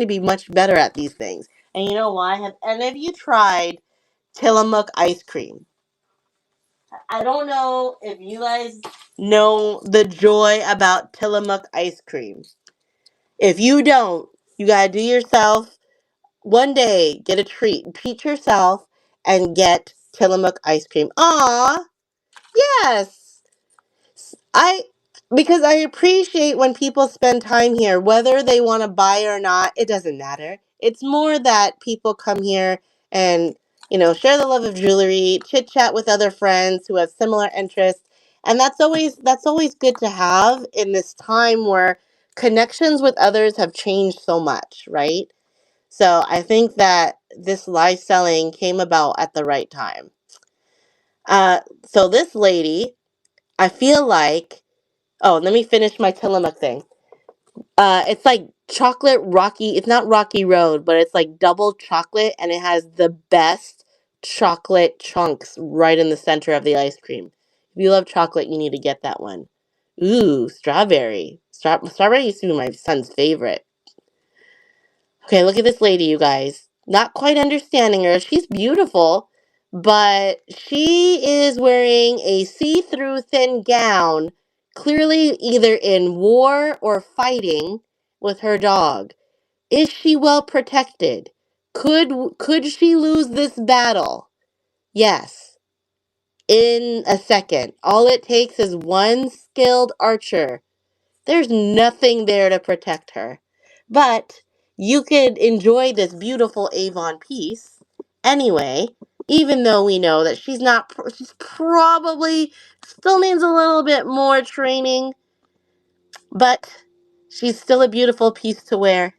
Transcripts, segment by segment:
to be much better at these things. And you know why? Have any of you tried Tillamook ice cream? I don't know if you guys know the joy about Tillamook ice cream. If you don't, you gotta do yourself one day, get a treat yourself, and get Tillamook ice cream. Aw, yes. I because I appreciate when people spend time here, whether they want to buy or not, it doesn't matter. It's more that people come here and, share the love of jewelry, chit chat with other friends who have similar interests. And that's always good to have in this time where connections with others have changed so much, right? So I think that this live selling came about at the right time. So this lady, I feel like, oh, let me finish my Tillamook thing. It's like chocolate rocky. It's not Rocky Road, but it's like double chocolate, and it has the best chocolate chunks right in the center of the ice cream. If you love chocolate, you need to get that one. Ooh, strawberry. Strawberry used to be my son's favorite. Okay, look at this lady, you guys. Not quite understanding her. She's beautiful, but she is wearing a see through thin gown, clearly either in war or fighting with her dog. Is she well protected? Could she lose this battle? Yes, in a second. All it takes is one skilled archer. There's nothing there to protect her. But you could enjoy this beautiful Avon piece anyway, even though we know that she's probably still needs a little bit more training, but she's still a beautiful piece to wear.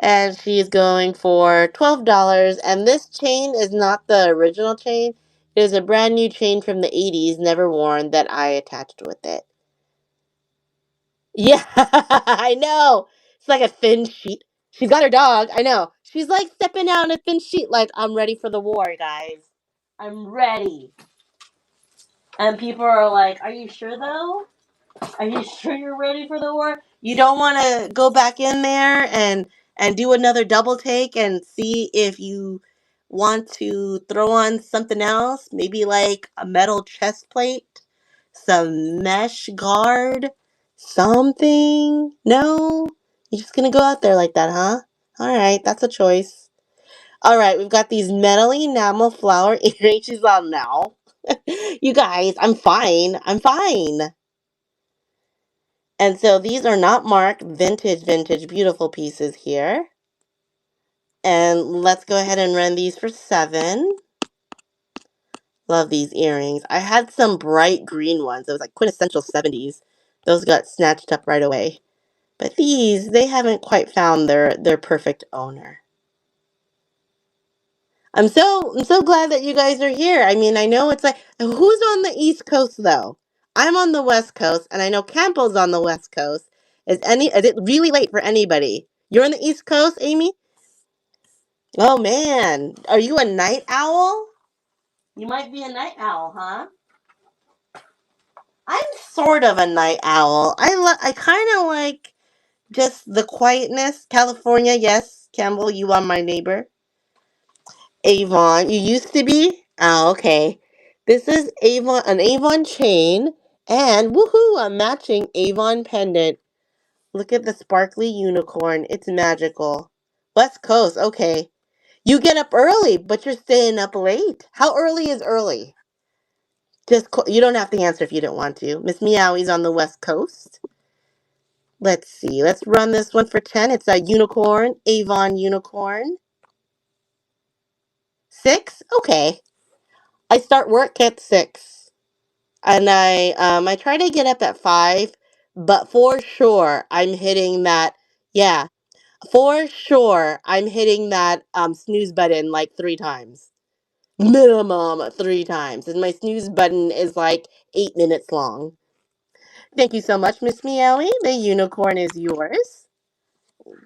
And she's going for $12. And this chain is not the original chain. It is a brand new chain from the 80s, never worn, that I attached with it. Yeah, I know. It's like a thin sheet. She's got her dog. I know. She's like stepping out on a thin sheet, like, I'm ready for the war, guys. I'm ready. And people are like, are you sure though? Are you sure you're ready for the war? You don't want to go back in there and do another double take and see if you want to throw on something else, maybe like a metal chest plate, some mesh guard, something. No, you're just gonna go out there like that, huh? All right, that's a choice. All right, we've got these metally enamel flower earrings. She's on now. You guys, I'm fine. I'm fine. And so these are not marked, vintage, beautiful pieces here. And let's go ahead and run these for 7. Love these earrings. I had some bright green ones. It was like quintessential 70s. Those got snatched up right away. But these, they haven't quite found their perfect owner. I'm so glad that you guys are here. I mean, I know it's like, who's on the East Coast though? I'm on the West Coast, and I know Campbell's on the West Coast. Is it really late for anybody? You're on the East Coast, Amy? Oh man, are you a night owl? You might be a night owl, huh? I'm sort of a night owl. I kind of like just the quietness. California, yes. Campbell, you are my neighbor. Avon, you used to be? Oh, okay. This is an Avon chain, and woohoo, a matching Avon pendant. Look at the sparkly unicorn. It's magical. West Coast, okay. You get up early, but you're staying up late. How early is early? You don't have to answer if you don't want to. Miss Meowie's on the West Coast. Let's see. Let's run this one for 10. It's a unicorn, Avon unicorn. 6? Okay. I start work at 6. And I try to get up at 5, but for sure I'm hitting that, yeah. For sure I'm hitting that snooze button like 3 times. Minimum 3 times. And my snooze button is like 8 minutes long. Thank you so much, Miss Meowie. The unicorn is yours.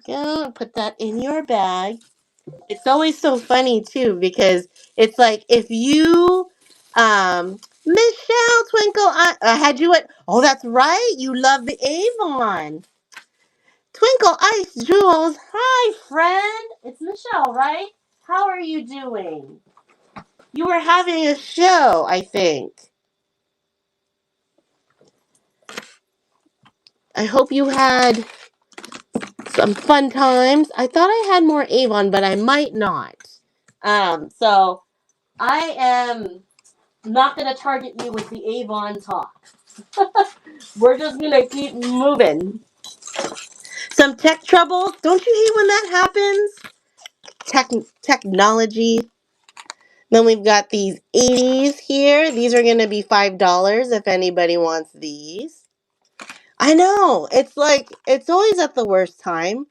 Go put that in your bag. It's always so funny too because it's like if you, Michelle Twinkle, I had you at. Oh, that's right. You love the Avon. Twinkle Ice Jewels. Hi, friend. It's Michelle, right? How are you doing? You were having a show, I think. I hope you had some fun times. I thought I had more Avon, but I might not. So I am not going to target you with the Avon talk. We're just going to keep moving. Some tech trouble. Don't you hate when that happens? Technology. Then we've got these 80s here. These are going to be $5 if anybody wants these. I know. It's like, it's always at the worst time.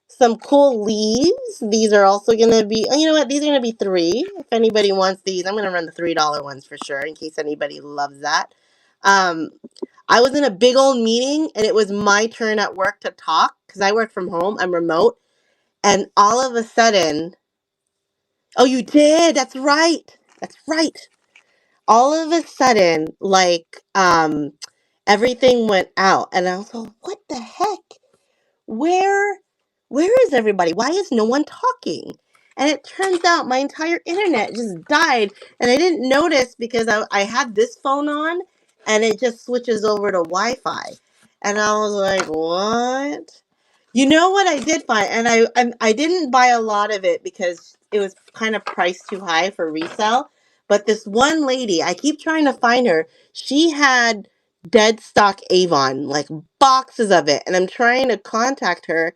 Some cool leaves. These are also going to be, oh, you know what? These are going to be 3. If anybody wants these, I'm going to run the $3 ones for sure in case anybody loves that. Um, I was in a big old meeting and it was my turn at work to talk because I work from home. I'm remote. And all of a sudden, oh, you did. That's right. That's right. All of a sudden, like, everything went out. And I was like, what the heck? Where where is everybody? Why is no one talking? And it turns out my entire internet just died and I didn't notice because I had this phone on and it just switches over to Wi-Fi. And I was like, what? You know what I did find? And I didn't buy a lot of it because it was kind of priced too high for resale. But this one lady, I keep trying to find her. She had dead stock Avon, like boxes of it. And I'm trying to contact her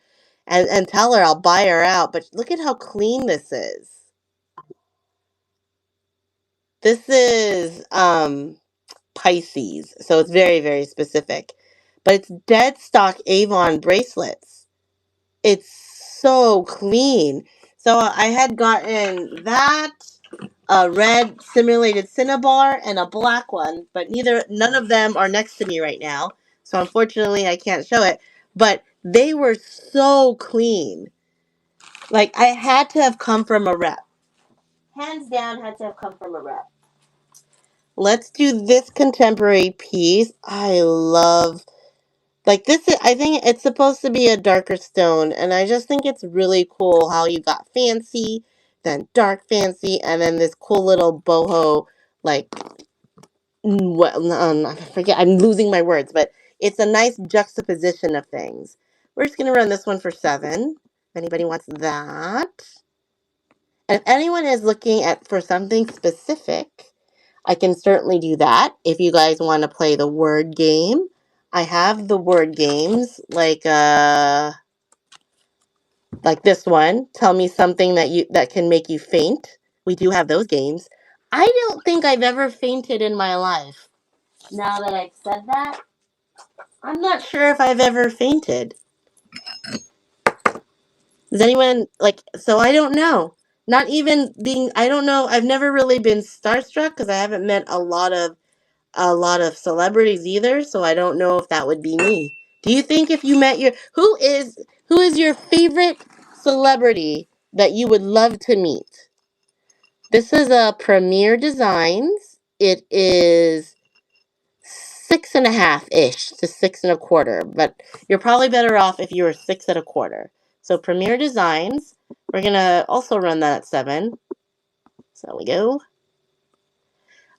and tell her I'll buy her out. But look at how clean this is. This is Pisces, so it's very, very specific. But it's dead stock Avon bracelets. It's so clean. So I had gotten that, a red simulated cinnabar, and a black one, but none of them are next to me right now. So unfortunately, I can't show it. But they were so clean. Like I had to have come from a rep. Hands down, had to have come from a rep. Let's do this contemporary piece. I love like this is, I think it's supposed to be a darker stone, and I just think it's really cool how you got fancy, then dark fancy, and then this cool little boho, like, well, I forget, I'm losing my words, but it's a nice juxtaposition of things. We're just going to run this one for 7, if anybody wants that. And if anyone is looking at for something specific, I can certainly do that. If you guys want to play the word game, I have the word games like this one. Tell me something that can make you faint. We do have those games. I don't think I've ever fainted in my life. Now that I've said that, I'm not sure if I've ever fainted. Does anyone like so I don't know. Not even being I don't know. I've never really been starstruck because I haven't met a lot of celebrities either, so I don't know if that would be me. Do you think if you met your who is your favorite celebrity that you would love to meet? This is a Premier Designs. It is 6.5 ish to 6.25, but you're probably better off if you were 6.25. So Premier Designs. We're gonna also run that at 7. So there we go.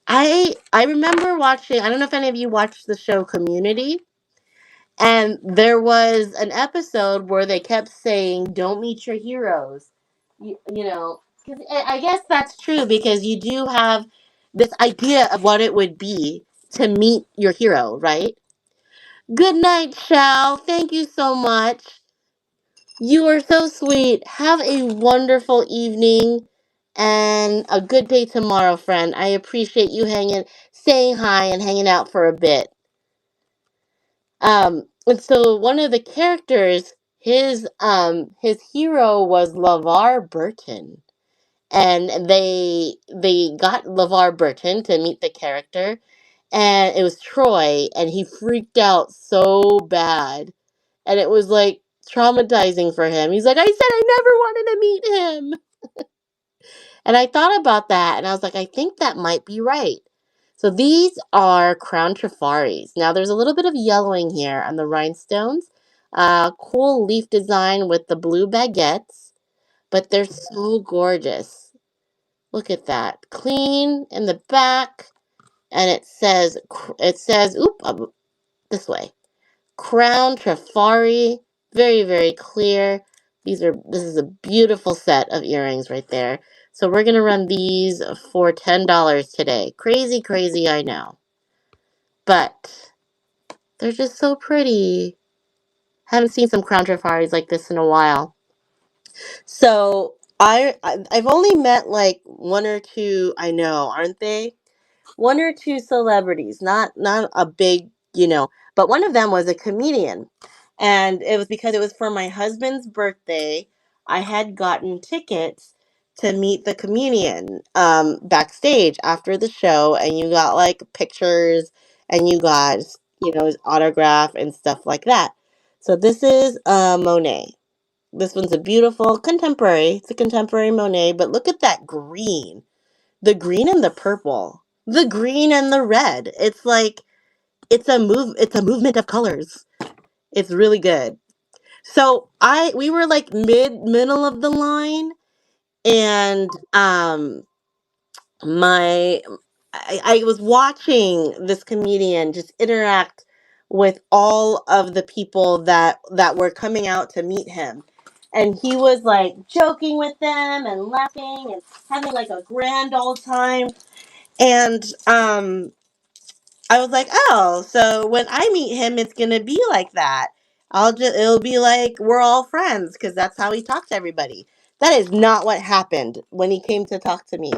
I remember watching. I don't know if any of you watched the show Community, and there was an episode where they kept saying, "Don't meet your heroes." You know, 'cause I guess that's true because you do have this idea of what it would be to meet your hero, right? Good night, Shao. Thank you so much. You are so sweet. Have a wonderful evening and a good day tomorrow, friend. I appreciate you saying hi and hanging out for a bit. And so one of the characters, his hero was LeVar Burton. And they got LeVar Burton to meet the character, and it was Troy, and he freaked out so bad. And it was like traumatizing for him. He's like, I said I never wanted to meet him. And I thought about that and I was like, I think that might be right. So these are Crown Trafaris. Now there's a little bit of yellowing here on the rhinestones. Cool leaf design with the blue baguettes, but they're so gorgeous. Look at that. Clean in the back, and it says, this way. Crown Trifari, very, very clear. This is a beautiful set of earrings right there. So we're gonna run these for $10 today. Crazy, crazy, I know. But they're just so pretty. Haven't seen some Crown Trifaris like this in a while. So I've only met like one or two, I know, aren't they? One or two celebrities, not a big, but one of them was a comedian. And it was because it was for my husband's birthday. I had gotten tickets to meet the comedian backstage after the show, and you got like pictures and you got, his autograph and stuff like that. So this is Monet. This one's a beautiful contemporary. It's a contemporary Monet, but look at that green. The green and the purple. The green and the red. It's like it's a movement of colors. It's really good. So we were like middle of the line, and my I was watching this comedian just interact with all of the people that were coming out to meet him. And he was like joking with them and laughing and having like a grand old time. And I was like, oh, so when I meet him, it's gonna be like that. It'll be like we're all friends because that's how he talks to everybody. That is not what happened when he came to talk to me.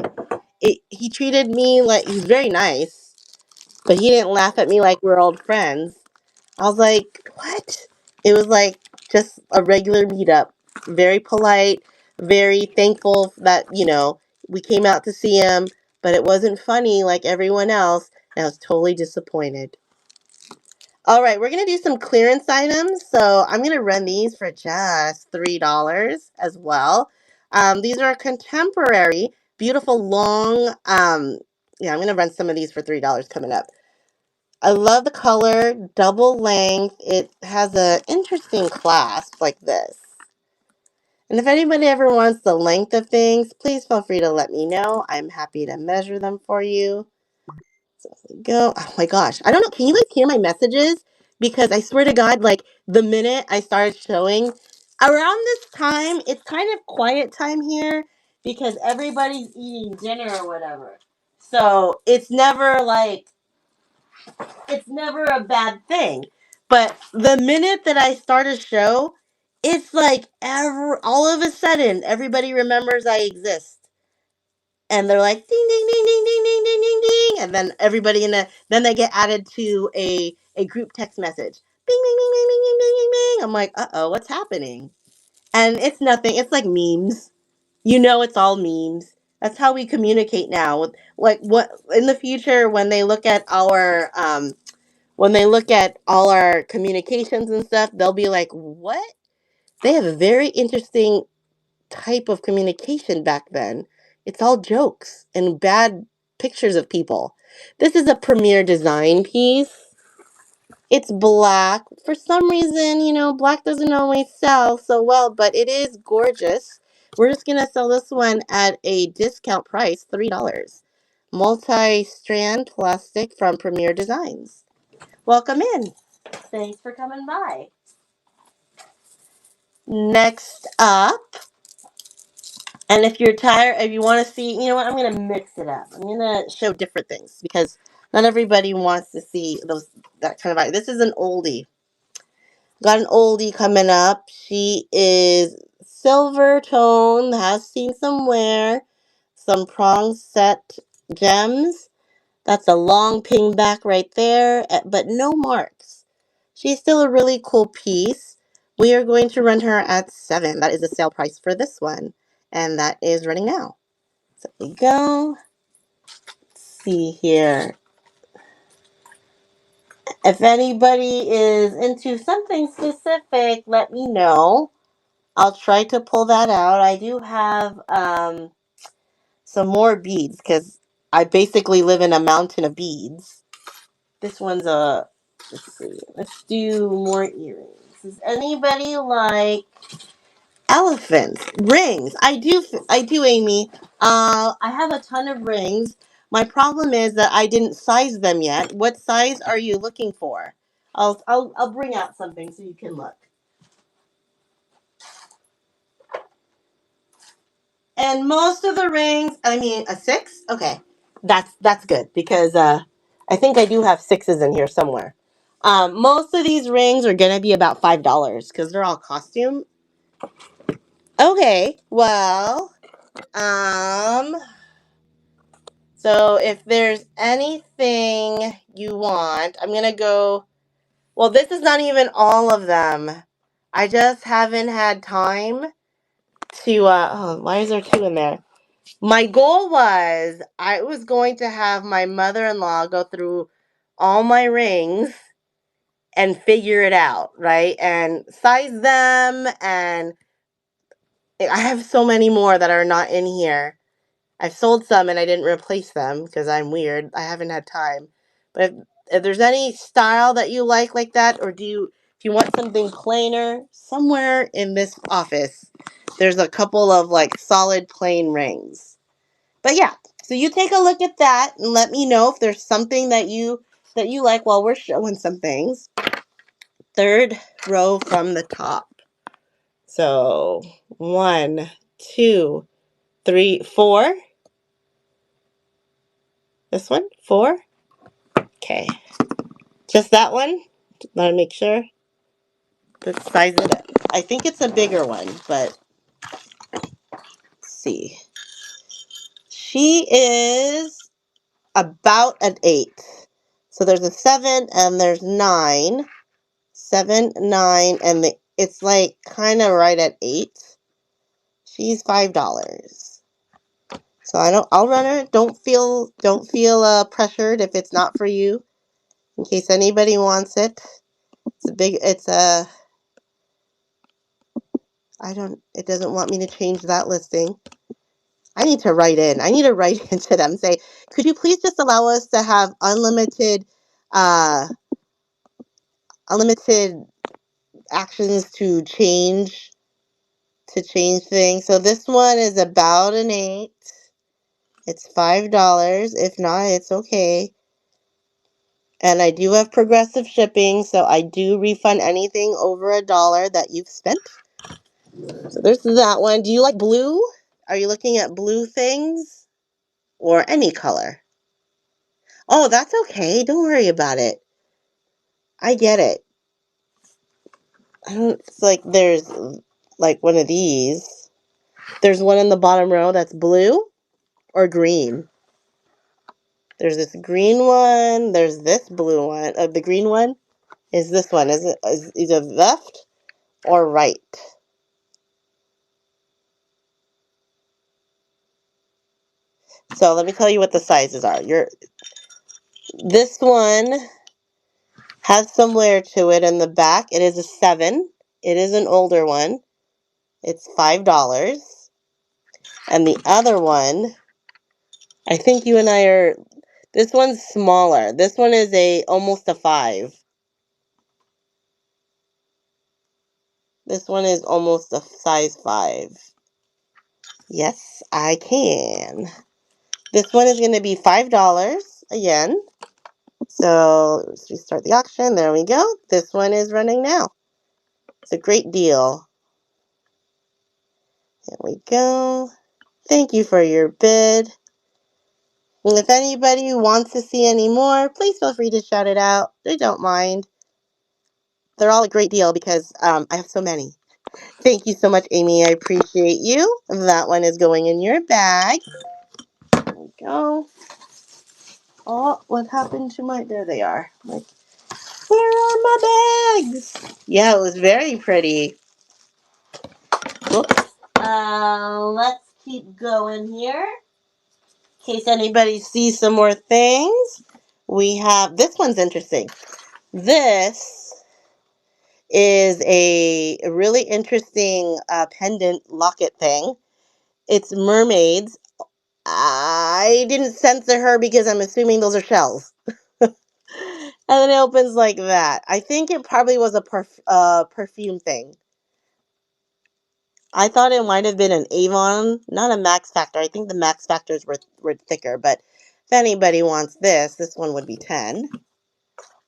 He treated me like he's very nice, but he didn't laugh at me like we're old friends. I was like, what? It was like just a regular meetup. Very polite, very thankful that, we came out to see him, but it wasn't funny like everyone else. And I was totally disappointed. All right, we're going to do some clearance items. So I'm going to run these for just $3 as well. These are contemporary, beautiful, long. Yeah, I'm going to run some of these for $3 coming up. I love the color, double length. It has an interesting clasp like this. And if anybody ever wants the length of things, please feel free to let me know. I'm happy to measure them for you. So there we go. Oh my gosh. I don't know. Can you guys hear my messages? Because I swear to God, like the minute I started showing, around this time, it's kind of quiet time here because everybody's eating dinner or whatever. So it's never a bad thing. But the minute that I start a show, it's like all of a sudden everybody remembers I exist. And they're like ding ding ding ding ding ding ding ding ding, and then everybody then they get added to a group text message. Bing bing bing bing bing bing bing bing bing. I'm like, uh-oh, what's happening? And it's nothing. It's like memes. It's all memes. That's how we communicate now. Like what in the future when they look at all our communications and stuff, they'll be like, what? They have a very interesting type of communication back then. It's all jokes and bad pictures of people. This is a premier design piece. It's black. For some reason, black doesn't always sell so well, but it is gorgeous. We're just going to sell this one at a discount price, $3. Multi-strand plastic from Premier Designs. Welcome in. Thanks for coming by. Next up, and if you're tired, if you want to see, you know what, I'm going to mix it up. I'm going to show different things because not everybody wants to see that kind of art. This is an oldie. Got an oldie coming up. She is silver tone, has seen some wear, some prong set gems. That's a long ping back right there, but no marks. She's still a really cool piece. We are going to run her at $7. That is the sale price for this one. And that is running now. So there we go. Let's see here. If anybody is into something specific, let me know. I'll try to pull that out. I do have some more beads because I basically live in a mountain of beads. This one's let's see. Let's do more earrings. Does anybody like elephants? Rings. I do, Amy. I have a ton of rings. My problem is that I didn't size them yet. What size are you looking for? I'll bring out something so you can look. And most of the rings, I mean, a 6? Okay. That's good because I think I do have 6s in here somewhere. Most of these rings are going to be about $5 because they're all costume. Okay. Well, um so if there's anything you want, I'm going to go. Well, this is not even all of them. I just haven't had time to oh, why is there 2 in there? My goal was I was going to have my mother-in-law go through all my rings and figure it out, right? And size them. And I have so many more that are not in here. I've sold some and I didn't replace them because I'm weird. I haven't had time. But if there's any style that you like that, or if you want something plainer, somewhere in this office, there's a couple of like solid plain rings. But yeah, so you take a look at that and let me know if there's something that you like while we're showing some things. Third row from the top. So 1, 2, 3, 4. This one, 4. Okay, just that one. Want to make sure. Let's size it up. I think it's a bigger one, but let's see. She is about an 8. So there's a 7 and there's 9. 7, 9, and it's like kind of right at 8. She's $5. So I'll run her. Don't feel pressured if it's not for you. In case anybody wants it. It doesn't want me to change that listing. I need to write into them and say, could you please just allow us to have unlimited actions to change things. So this one is about an 8. It's $5. If not, it's okay. And I do have progressive shipping, so I do refund anything over $1 that you've spent. So there's that one. Do you like blue? Are you looking at blue things? Or any color? Oh, that's okay. Don't worry about it. I get it. It's like there's like one of these. There's one in the bottom row that's blue or green. There's this green one. There's this blue one. The green one is this one. Is either left or right. So let me tell you what the sizes are. This one has some layer to it in the back. It is a 7. It is an older one. It's $5. And the other one, I think you and I are. This one's smaller. This one is almost a 5. This one is almost a size 5. Yes, I can. This one is going to be $5 again. So let's restart the auction. There we go. This one is running now. It's a great deal. There we go. Thank you for your bid. And if anybody wants to see any more, please feel free to shout it out. They don't mind. They're all a great deal because I have so many. Thank you so much, Amy. I appreciate you. That one is going in your bag. There we go. Oh, what happened to there they are. Like, where are my bags? Yeah, it was very pretty. Oops. Let's keep going here. In case anybody sees some more things. We have, this one's interesting. This is a really interesting pendant locket thing. It's mermaids. I didn't censor her because I'm assuming those are shells. And then it opens like that. I think it probably was a perfume thing. I thought it might have been an Avon, not a Max Factor. I think the Max Factors were thicker, but if anybody wants this one would be 10.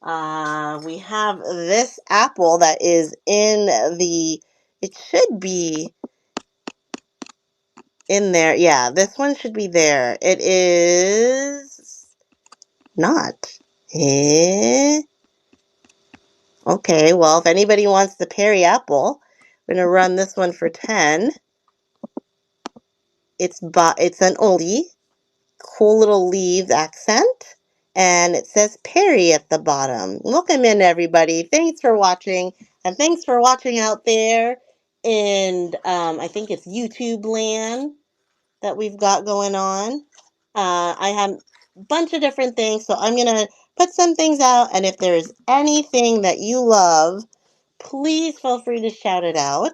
We have this apple that is in it should be in there. Yeah, this one should be there. It is not. Okay, well, if anybody wants the Perry apple, we're going to run this one for 10. It's an oldie, cool little leaves accent, and it says Perry at the bottom. Welcome in, everybody. Thanks for watching, and thanks for watching out there in, I think it's YouTube land that we've got going on. I have a bunch of different things, so I'm going to put some things out, and if there's anything that you love, please feel free to shout it out.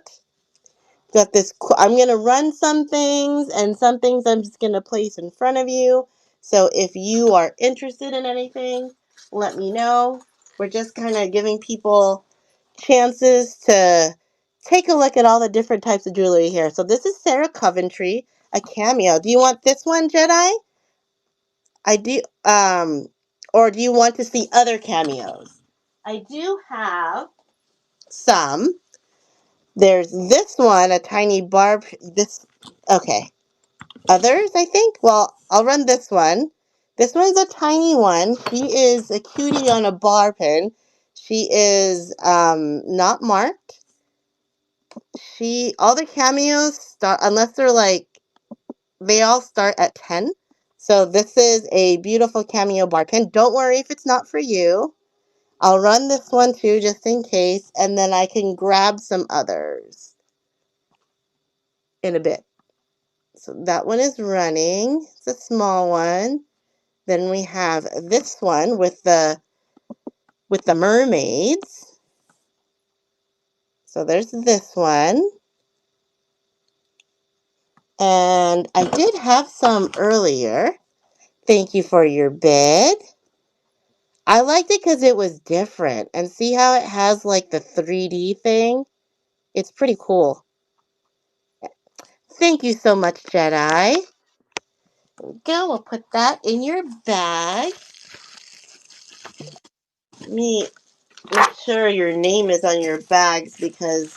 Got this, I'm going to run some things, and some things I'm just going to place in front of you. So if you are interested in anything, let me know. We're just kind of giving people chances to take a look at all the different types of jewelry here. So this is Sarah Coventry, a Cameo. Do you want this one, Jedi? I do, or do you want to see other cameos? I do have some. There's this one, a tiny barb. Okay. Others, I think? Well, I'll run this one. This one's a tiny one. She is a cutie on a bar pin. She is not marked. All the cameos start, unless they're they all start at 10. So this is a beautiful cameo bar pin. Don't worry if it's not for you. I'll run this one too, just in case, and then I can grab some others in a bit. So that one is running. It's a small one. Then we have this one with the mermaids. So there's this one. And I did have some earlier. Thank you for your bid. I liked it because it was different. And see how it has like the 3D thing? It's pretty cool. Thank you so much, Jedi. There we go. We'll put that in your bag. Let me make sure your name is on your bags because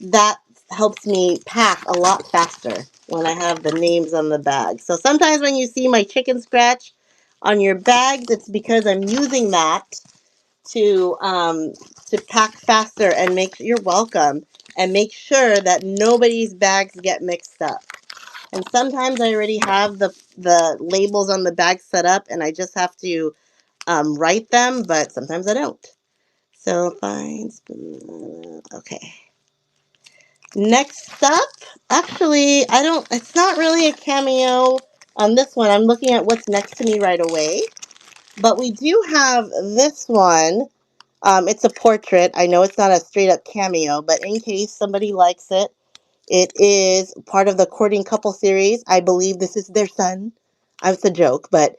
that helps me pack a lot faster when I have the names on the bag. So sometimes when you see my chicken scratch on your bags, it's because I'm using that to pack faster and you're welcome, and make sure that nobody's bags get mixed up. And sometimes I already have the labels on the bag set up and I just have to write them, but sometimes I don't. So fine. Okay. Next up, actually, it's not really a cameo on this one. I'm looking at what's next to me right away. But we do have this one. It's a portrait. I know it's not a straight up cameo, but in case somebody likes it, it is part of the Courting Couple series. I believe this is their son. It's a joke, but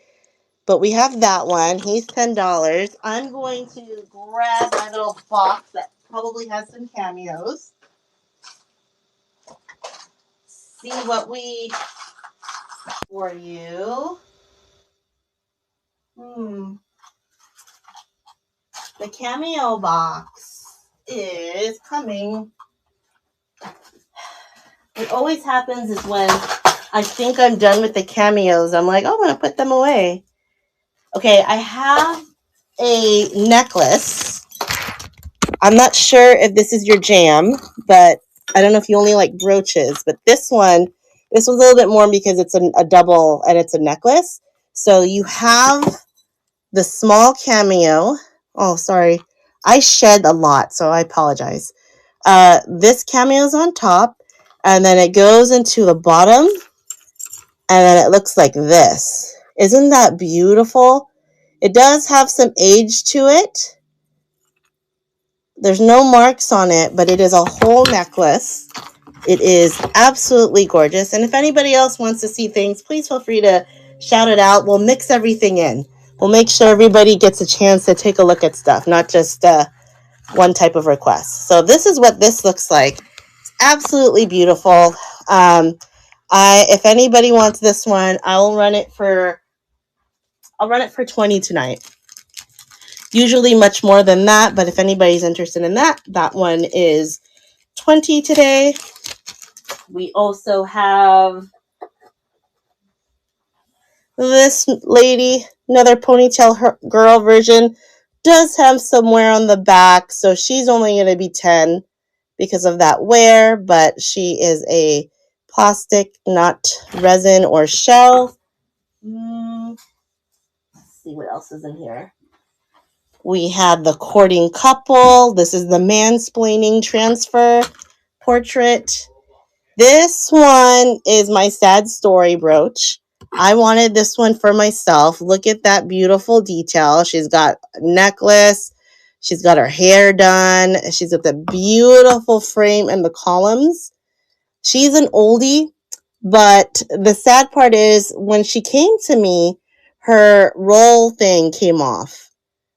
we have that one. He's $10. I'm going to grab my little box that probably has some cameos. See what we for you. The Cameo box is coming. What always happens is when I think I'm done with the cameos, I'm like, oh, I'm going to put them away. Okay, I have a necklace. I'm not sure if this is your jam, but I don't know if you only like brooches. But this one's a little bit more because it's a double and it's a necklace. So you have the small cameo. Oh, sorry. I shed a lot, so I apologize. This cameo is on top, and then it goes into the bottom, and then it looks like this. Isn't that beautiful? It does have some age to it. There's no marks on it, but it is a whole necklace. It is absolutely gorgeous. And if anybody else wants to see things, please feel free to shout it out. We'll mix everything in. We'll make sure everybody gets a chance to take a look at stuff, not just one type of request. So this is what this looks like. It's absolutely beautiful. If anybody wants this one, I'll run it for 20 tonight. Usually much more than that, but if anybody's interested in that one is 20 today. We also have this lady, another ponytail girl version, does have some wear on the back, so she's only going to be 10 because of that wear, but she is a plastic, not resin or shell. Let's see what else is in here. We had the courting couple. This is the mansplaining transfer portrait. This one is my sad story brooch. I wanted this one for myself. Look at that beautiful detail. She's got a necklace. She's got her hair done. She's got the beautiful frame and the columns. She's an oldie, but the sad part is when she came to me, her roll thing came off.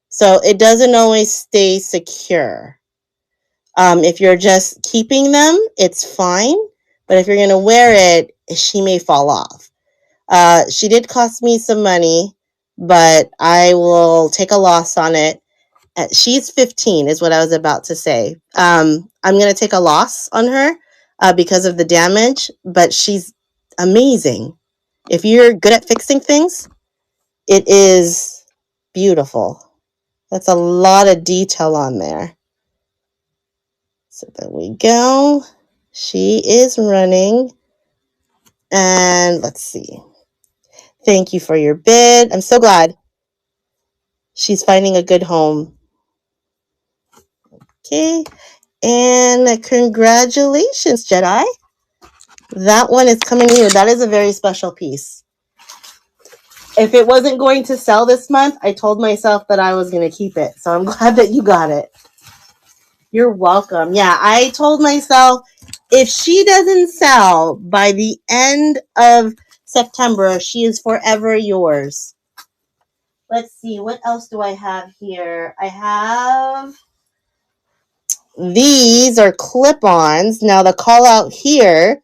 So it doesn't always stay secure. If you're just keeping them, it's fine. But if you're going to wear it, she may fall off. She did cost me some money, but I will take a loss on it. She's 15 is what I was about to say. I'm going to take a loss on her because of the damage, but she's amazing. If you're good at fixing things, it is beautiful. That's a lot of detail on there. So there we go. She is running. And let's see. Thank you for your bid. I'm so glad she's finding a good home. Okay. And congratulations, Jedi. That one is coming in. That is a very special piece. If it wasn't going to sell this month, I told myself that I was going to keep it. So I'm glad that you got it. You're welcome. Yeah, I told myself if she doesn't sell by the end of September, she is forever yours. Let's see. What else do I have here? I have... These are clip-ons. Now, the call out here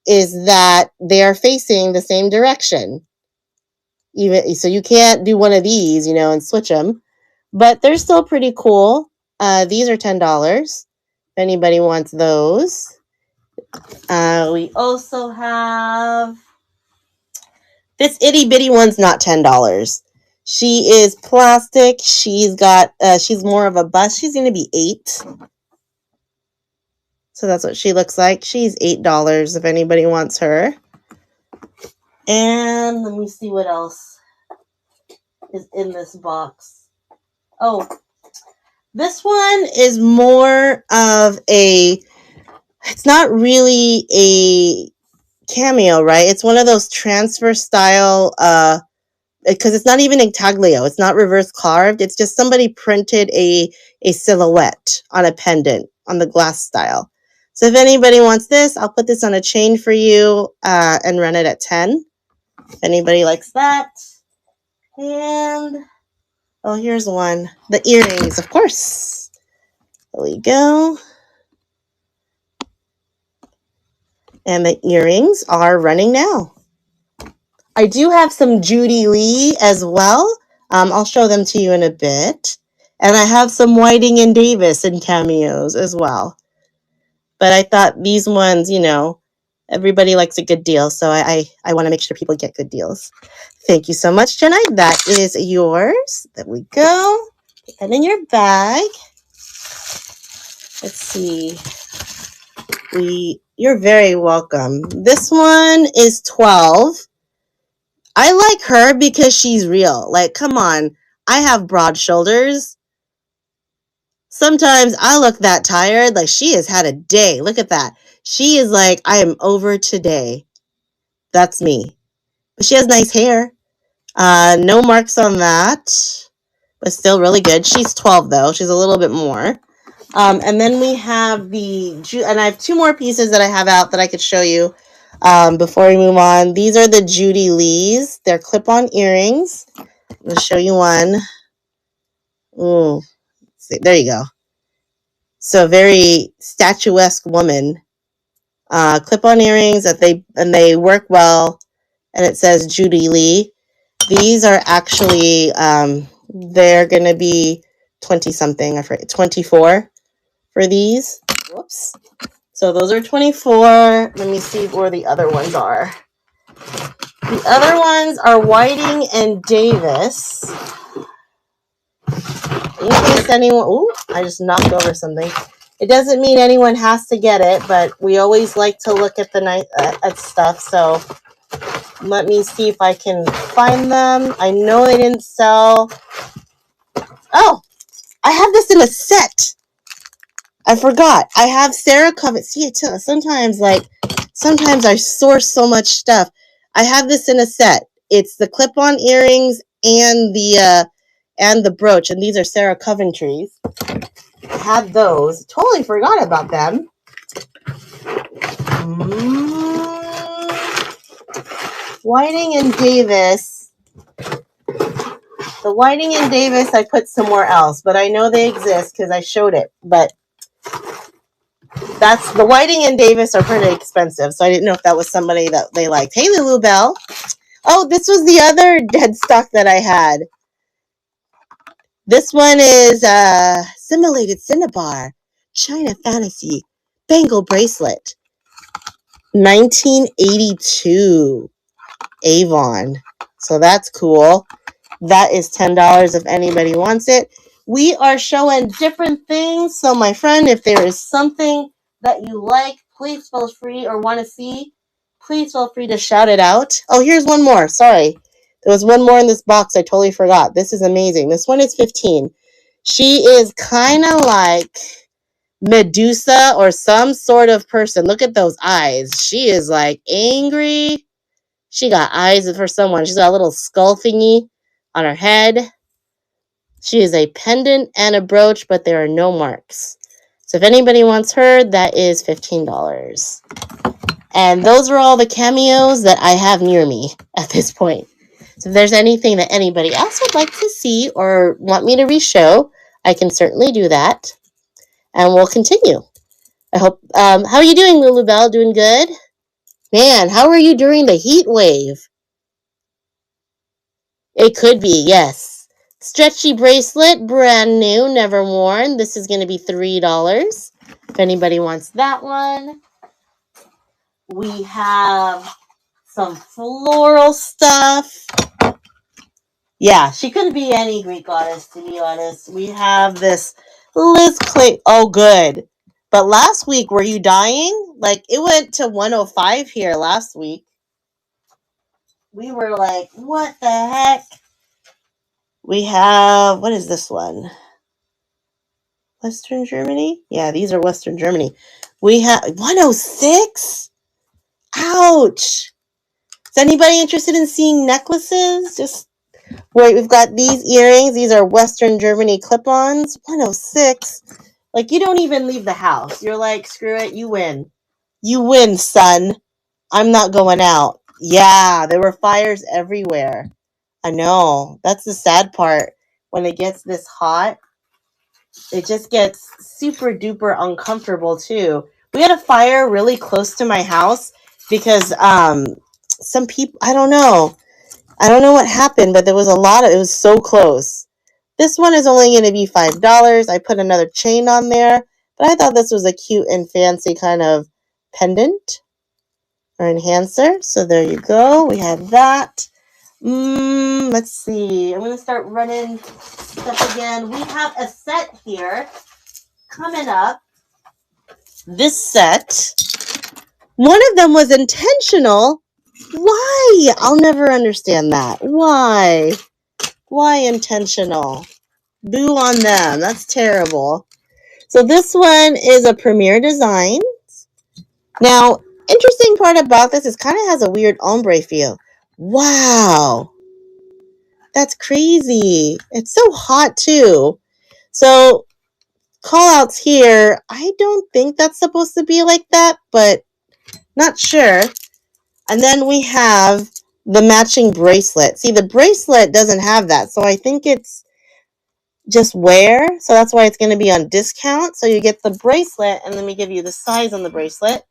is that they are facing the same direction. So you can't do one of these, and switch them. But they're still pretty cool. These are $10. If anybody wants those. We also have this itty bitty one's not $10. She is plastic. She's more of a bust. She's going to be $8. So that's what she looks like. She's $8 if anybody wants her. And let me see what else is in this box. Oh, this one is more of it's not really a Cameo, right? It's one of those transfer style, because it's not even intaglio. It's not reverse carved. It's just somebody printed a silhouette on a pendant on the glass style. So if anybody wants this, I'll put this on a chain for you and run it at 10. If anybody likes that. And, oh, here's one. The earrings, of course. There we go. And the earrings are running now. I do have some Judy Lee as well. I'll show them to you in a bit. And I have some Whiting and Davis in cameos as well. But I thought these ones, everybody likes a good deal. So I want to make sure people get good deals. Thank you so much, Jenna. That is yours. There we go. Put that in your bag. Let's see. You're very welcome. This one is 12. I like her because she's real. Like, come on. I have broad shoulders. Sometimes I look that tired. Like, she has had a day. Look at that. She is like, I am over today. That's me. But she has nice hair. No marks on that. But still really good. She's 12, though. She's a little bit more. And then we have and I have 2 more pieces that I have out that I could show you before we move on. These are the Judy Lees. They're clip-on earrings. going to show you one. Ooh, see, there you go. So very statuesque woman. Clip-on earrings that they work well, and it says Judy Lee. These are actually they're going to be 20 something. I forget, 24 for these. Whoops. So those are 24. Let me see where the other ones are. The other ones are Whiting and Davis. In case anyone, ooh, I just knocked over something. It doesn't mean anyone has to get it, but we always like to look at the at stuff. So let me see if I can find them. I know they didn't sell. Oh, I have this in a set. I forgot. I have Sarah Covey. See, sometimes I source so much stuff. I have this in a set. It's the clip-on earrings and the brooch, and these are Sarah Coventry's. I have those. Totally forgot about them. Whiting and Davis. The Whiting and Davis I put somewhere else, but I know they exist because I showed it. But that's the Whiting and Davis are pretty expensive, so I didn't know if that was somebody that they liked. Hey, Lulu Bell. Oh, this was the other dead stock that I had. This one is Simulated Cinnabar China Fantasy Bangle Bracelet. 1982 Avon. So that's cool. That is $10 if anybody wants it. We are showing different things. So my friend, if there is something that you like, please feel free or want to see, please feel free to shout it out. Oh, here's one more. Sorry. There was one more in this box. I totally forgot. This is amazing. This one is 15. She is kind of like Medusa or some sort of person. Look at those eyes. She is like angry. She got eyes for someone. She's got a little skull thingy on her head. She is a pendant and a brooch, but there are no marks. So if anybody wants her, that is $15. And those are all the cameos that I have near me at this point. So if there's anything that anybody else would like to see or want me to re-show, I can certainly do that. And we'll continue. I hope, how are you doing, Lulu Bell? Doing good? Man, how are you during the heat wave? It could be, yes. Stretchy bracelet, brand new, never worn. This is going to be $3. If anybody wants that one. We have some floral stuff. Yeah, she could be any Greek goddess, to be honest. We have this Liz Clay. Oh, good. But last week, were you dying? Like, it went to 105 here last week. We were like, what the heck? We have, what is this one? Western Germany? Yeah, these are Western Germany. We have 106? Ouch. Is anybody interested in seeing necklaces? Just wait, we've got these earrings. These are Western Germany clip-ons. 106. Like, you don't even leave the house. You're like, screw it, you win. You win, son. I'm not going out. Yeah, there were fires everywhere. I know. That's the sad part. When it gets this hot, it just gets super duper uncomfortable too. We had a fire really close to my house because some people, I don't know what happened, but there was it was so close. This one is only going to be $5. I put another chain on there, but I thought this was a cute and fancy kind of pendant or enhancer. So there you go. We have that. Let's see. I'm going to start running stuff again. We have a set here coming up. This set, one of them was intentional. Why? I'll never understand that. Why? Why intentional? Boo on them. That's terrible. So this one is a Premier Design. Now, interesting part about this is kind of has a weird ombre feel. Wow. That's crazy. It's so hot too. So call outs here. I don't think that's supposed to be like that, but not sure. And then we have the matching bracelet. See, the bracelet doesn't have that, so I think it's just wear. So that's why it's going to be on discount. So you get the bracelet, and let me give you the size on the bracelet.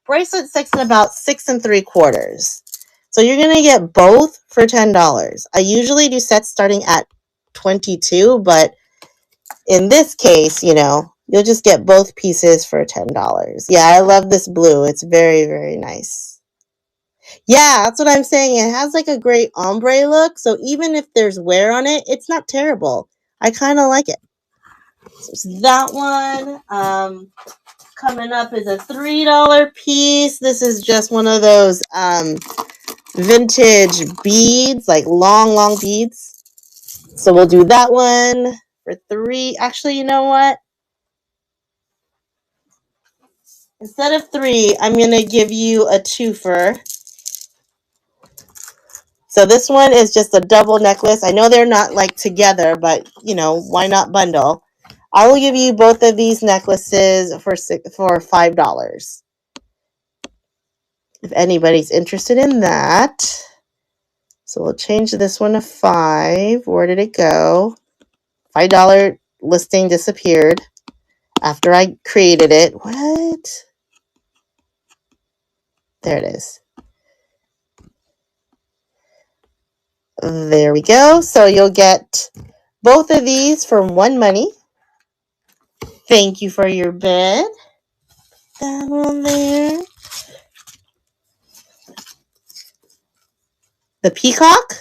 Bracelet sits at about 6 3/4. So you're going to get both for $10. I usually do sets starting at 22, but in this case, you'll just get both pieces for $10. Yeah, I love this blue. It's very, very nice. Yeah, that's what I'm saying. It has like a great ombre look. So even if there's wear on it, it's not terrible. I kind of like it. So that one. Coming up is a $3 piece. This is just one of those vintage beads, like long, long beads. So we'll do that one for $3. Actually, you know what? Instead of $3, I'm going to give you a twofer. So this one is just a double necklace. I know they're not like together, but why not bundle? I will give you both of these necklaces for $5. If anybody's interested in that. So we'll change this one to $5. Where did it go? $5 listing disappeared after I created it. What? There it is. There we go. So you'll get both of these for $1 money. Thank you for your bid. That one there. The peacock?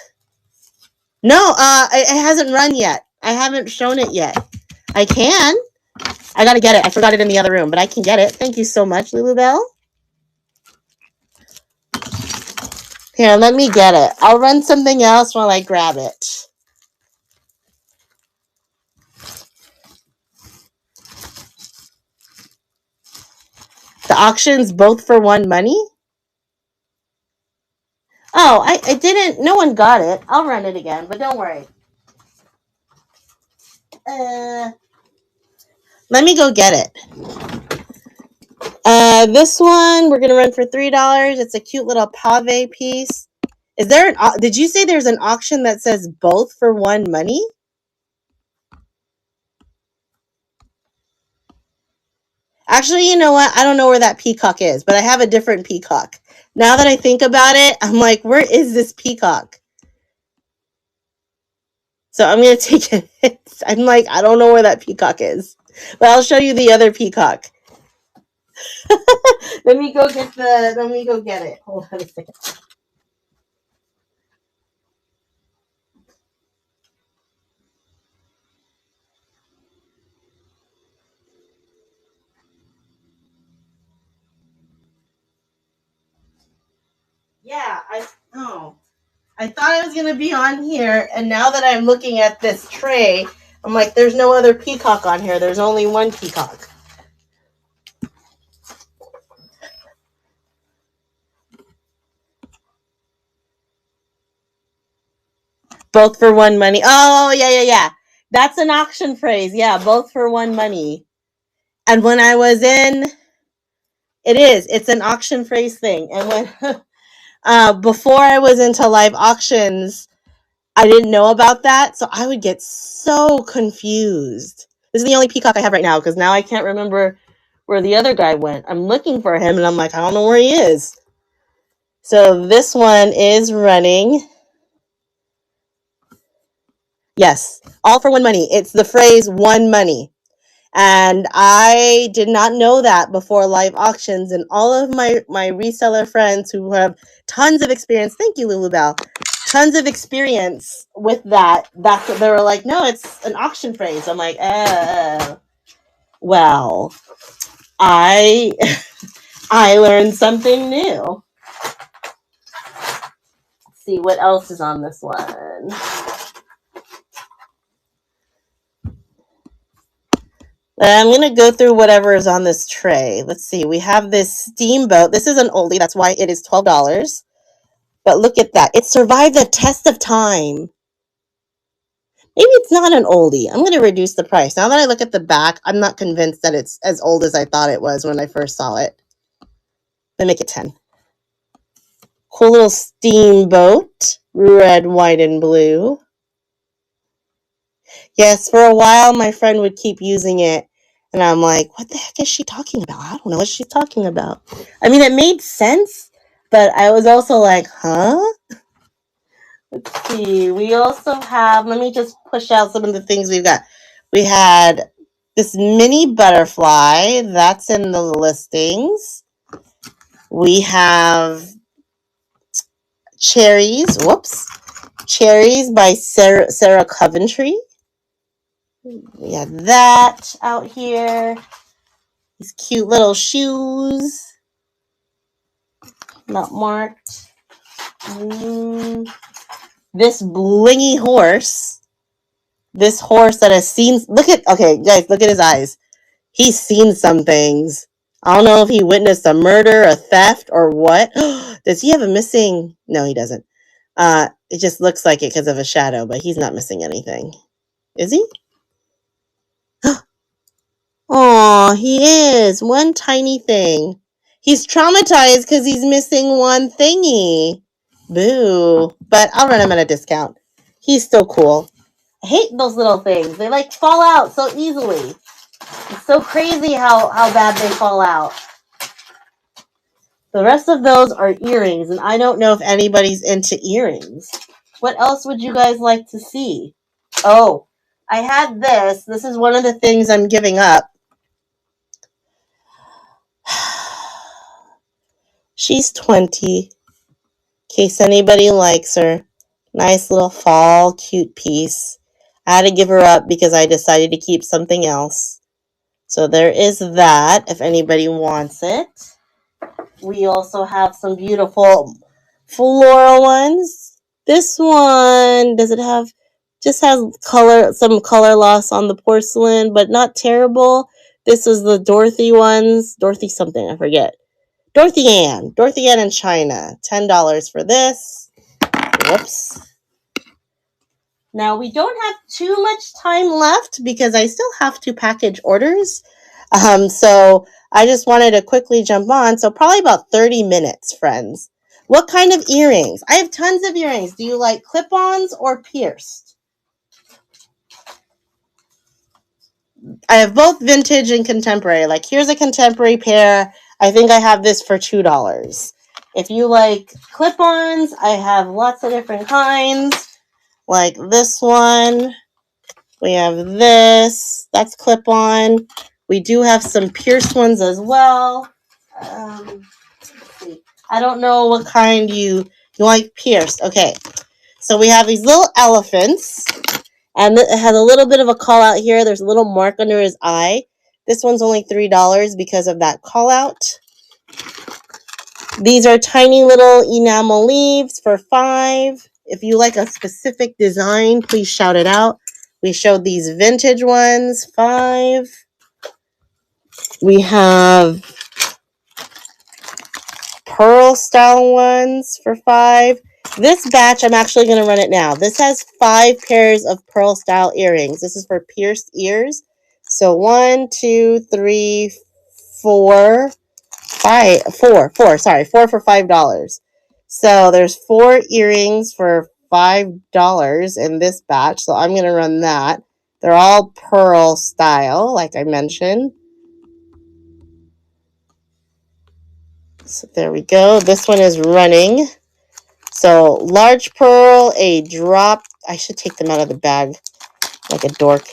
No, it hasn't run yet. I haven't shown it yet. I can. I gotta get it. I forgot it in the other room, but I can get it. Thank you so much, Lulubelle. Here, let me get it. I'll run something else while I grab it. The auction's both for $1 money? Oh, I didn't. No one got it. I'll run it again, but don't worry. Let me go get it. This one we're gonna run for $3. It's a cute little pave piece. Is there did you say there's an auction that says both for $1 money? Actually, you know what? I don't know where that peacock is, but I have a different peacock. Now that I think about it, I'm like, where is this peacock? So I'm going to take it. I'm like, I don't know where that peacock is. But I'll show you the other peacock. Let me go get it. Hold on a second. Yeah, I thought I was going to be on here, and now that I'm looking at this tray, I'm like, there's no other peacock on here. There's only one peacock. Both for $1 money. Oh, yeah. That's an auction phrase. Yeah, both for $1 money. And when I was in, it's an auction phrase thing. And when, before I was into live auctions, I didn't know about that. So I would get so confused. This is the only peacock I have right now because now I can't remember where the other guy went. I'm looking for him and I'm like, I don't know where he is. So this one is running. Yes, all for $1 money. It's the phrase $1 money. And I did not know that before live auctions. And all of my reseller friends who have tons of experience, thank you, Lulubelle, tons of experience with that. That's what they were like, no, it's an auction phrase. I'm like, well, I learned something new. Let's see what else is on this one. I'm going to go through whatever is on this tray. Let's see. We have this steamboat. This is an oldie. That's why it is $12. But look at that. It survived the test of time. Maybe it's not an oldie. I'm going to reduce the price. Now that I look at the back, I'm not convinced that it's as old as I thought it was when I first saw it. Let me make it 10. Cool little steamboat. Red, white, and blue. Yes, for a while my friend would keep using it. And I'm like, what the heck is she talking about? I don't know what she's talking about. I mean, it made sense, but I was also like, huh? Let's see. We also have, let me just push out some of the things we've got. We had this mini butterfly. That's in the listings. We have cherries. Whoops. Cherries by Sarah Coventry. We have that out here. These cute little shoes. Not marked. This blingy horse. This horse that has seen. Okay, guys, look at his eyes. He's seen some things. I don't know if he witnessed a murder, a theft, or what. Does he have a missing? No, he doesn't. It just looks like it because of a shadow, but he's not missing anything. Is he? Aw, he is. One tiny thing. He's traumatized because he's missing one thingy. Boo. But I'll run him at a discount. He's still cool. I hate those little things. They like fall out so easily. It's so crazy how bad they fall out. The rest of those are earrings, and I don't know if anybody's into earrings. What else would you guys like to see? Oh, I had this. This is one of the things I'm giving up. She's 20. In case anybody likes her. Nice little fall, cute piece. I had to give her up because I decided to keep something else. So there is that, if anybody wants it. We also have some beautiful floral ones. This one, does it have, just has some color loss on the porcelain, but not terrible. This is the Dorothy ones. Dorothy something, I forget. Dorothy Ann in China. $10 for this. Whoops. Now, we don't have too much time left because I still have to package orders. So I just wanted to quickly jump on. So probably about 30 minutes, friends. What kind of earrings? I have tons of earrings. Do you like clip-ons or pierced? I have both vintage and contemporary. Like, here's a contemporary pair. I think I have this for $2. If you like clip-ons, I have lots of different kinds. Like this one. We have this. That's clip-on. We do have some pierced ones as well. Let's see. I don't know what kind you like pierced. Okay. So we have these little elephants. And it has a little bit of a call out here. There's a little mark under his eye. This one's only $3 because of that call out. These are tiny little enamel leaves for $5. If you like a specific design, please shout it out. We showed these vintage ones, $5. We have pearl style ones for $5. This batch, I'm actually going to run it now. This has 5 pairs of pearl style earrings. This is for pierced ears. So 1, 2, 3, 4, 5, 4. Sorry, 4 for $5. So there's 4 earrings for $5 in this batch. So I'm going to run that. They're all pearl style, like I mentioned. So there we go. This one is running. So large pearl, a drop. I should take them out of the bag like a dork.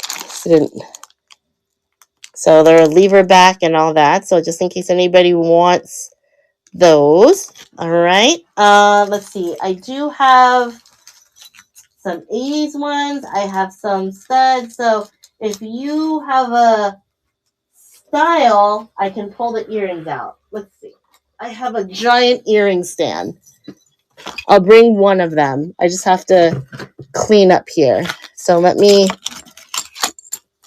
So they're a lever back and all that. So just in case anybody wants those. All right. Let's see. I do have some 80s ones. I have some studs. So if you have a style, I can pull the earrings out. Let's see. I have a giant earring stand. I'll bring one of them. I just have to clean up here. So let me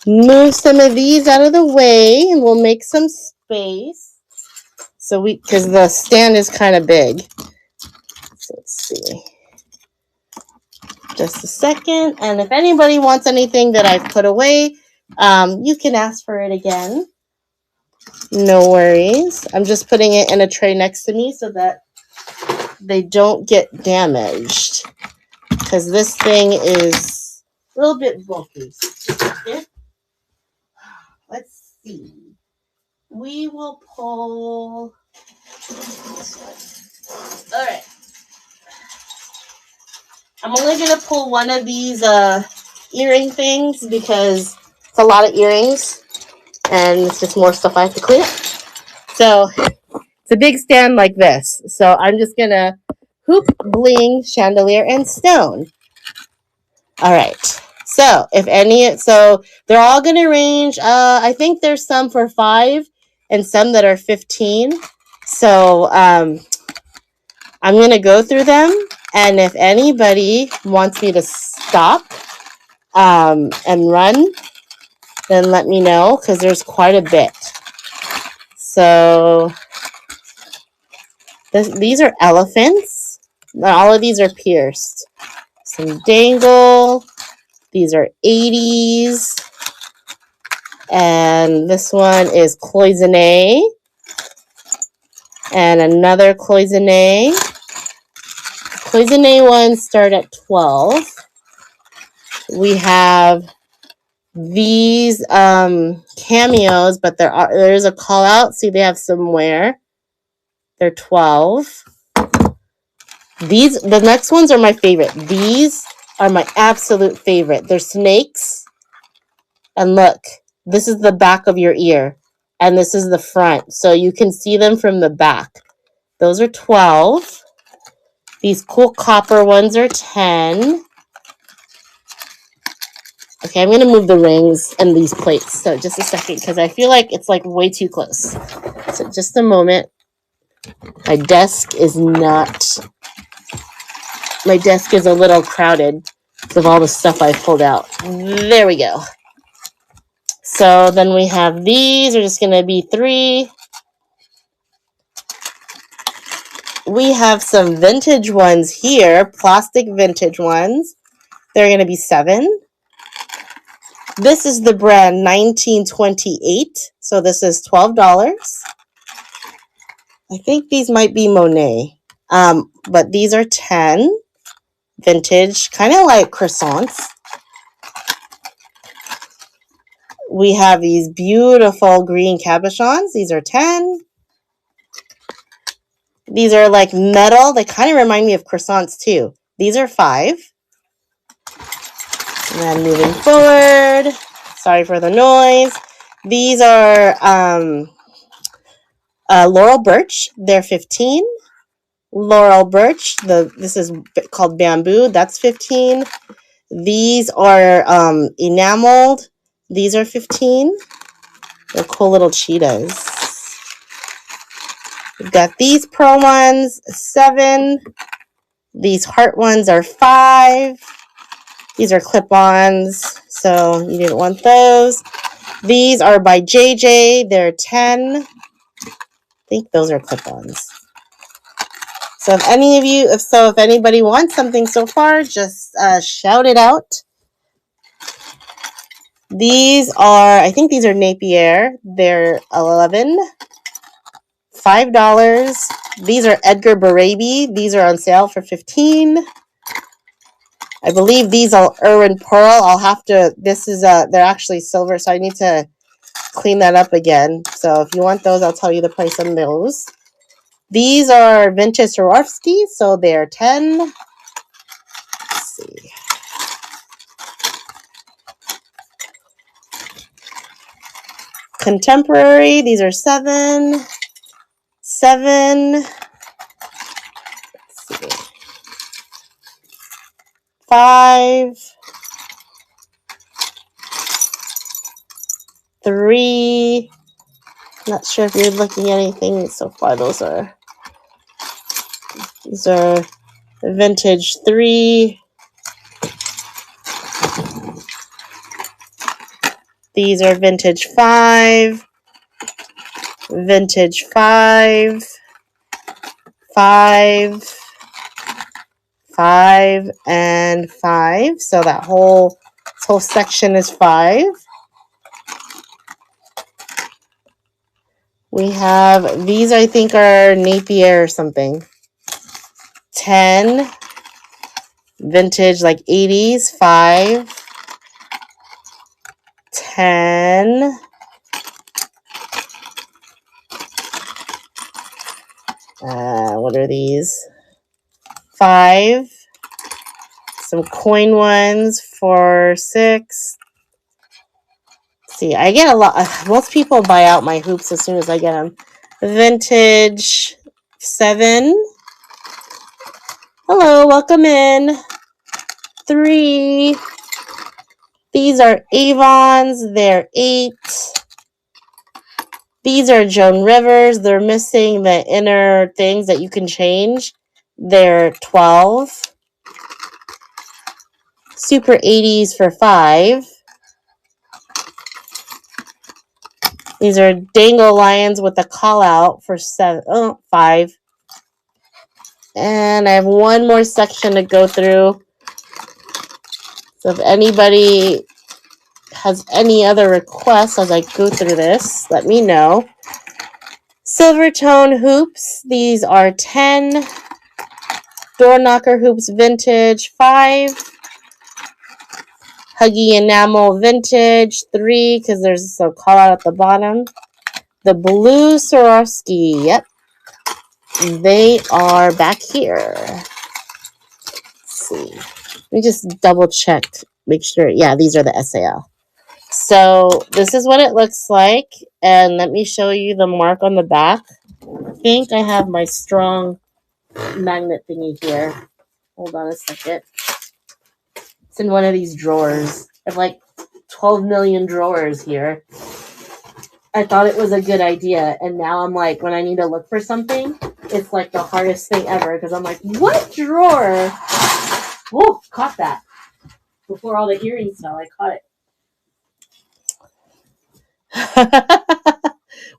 move some of these out of the way and we'll make some space. So because the stand is kind of big. So let's see. Just a second. And if anybody wants anything that I've put away, you can ask for it again. No worries. I'm just putting it in a tray next to me so that they don't get damaged. Because this thing is a little bit bulky. Let's see. We will pull this one. All right. I'm only going to pull one of these earring things because it's a lot of earrings and it's just more stuff I have to clean up. So it's a big stand like this. So I'm just going to hoop, bling, chandelier, and stone. All right. So they're all going to range. I think there's some for $5 and some that are $15. So I'm going to go through them. And if anybody wants me to stop and run, then let me know because there's quite a bit. So these are elephants. All of these are pierced. Some dangle. These are 80s. And this one is cloisonne. And another cloisonne. Cloisonne ones start at $12. We have these cameos, but there's a call out. See, they have some wear. They're $12. The next ones are my favorite. These are my absolute favorite. They're snakes. And look, this is the back of your ear. And this is the front. So you can see them from the back. Those are $12. These cool copper ones are $10. Okay, I'm going to move the rings and these plates. So just a second, because I feel like it's like way too close. So just a moment. My desk is a little crowded with all the stuff I pulled out. There we go. So then we have these are just going to be $3. We have some vintage ones here, plastic vintage ones. They're going to be $7. This is the brand 1928. So this is $12. I think these might be Monet. But these are $10. Vintage, kind of like croissants. We have these beautiful green cabochons. These are $10. These are like metal. They kind of remind me of croissants too. These are $5. And then moving forward. Sorry for the noise. These are Laurel Birch. They're $15. Laurel Birch. This is called Bamboo. That's $15. These are enameled. These are $15. They're cool little cheetahs. We've got these pearl ones, $7. These heart ones are $5. These are clip-ons, so you didn't want those. These are by JJ. They're $10. I think those are clip-ons. So if anybody wants something so far, just shout it out. I think these are Napier. They're $11. $5. These are Edgar Barabi. These are on sale for $15. I believe these are Irwin Pearl. They're actually silver, so I need to clean that up again. So if you want those, I'll tell you the price on those. These are vintage Swarovski, so they're $10. Let's see. Contemporary, these are $7. $7. Let's see. $5. $3. Not sure if you're looking at anything so far. These are vintage $3. These are vintage $5. Vintage $5. $5. $5 and $5. So that whole section is $5. We have these, I think, are Napier or something. 10. Vintage, like 80s, 5. 10. What are these? 5. Some coin ones for 6. See, I get a lot. Most people buy out my hoops as soon as I get them. Vintage 7. Hello, welcome in. 3. These are Avons. They're 8. These are Joan Rivers. They're missing the inner things that you can change. They're 12. Super 80s for 5. These are Dangle Lions with the call out for 5. And I have one more section to go through. So if anybody has any other requests as I go through this, let me know. Silvertone hoops. These are 10. Door knocker hoops vintage 5. Huggy enamel vintage 3 because there's a call out at the bottom. The blue Swarovski. Yep. They are back here. Let's see. Let me just double check. Make sure. Yeah, these are the SAL. So this is what it looks like. And let me show you the mark on the back. I think I have my strong magnet thingy here. Hold on a second. It's in one of these drawers. I have like 12 million drawers here. I thought it was a good idea. And now I'm like, when I need to look for something, it's like the hardest thing ever. Because I'm like, what drawer? Whoa, caught that. Before all the earrings fell, I caught it.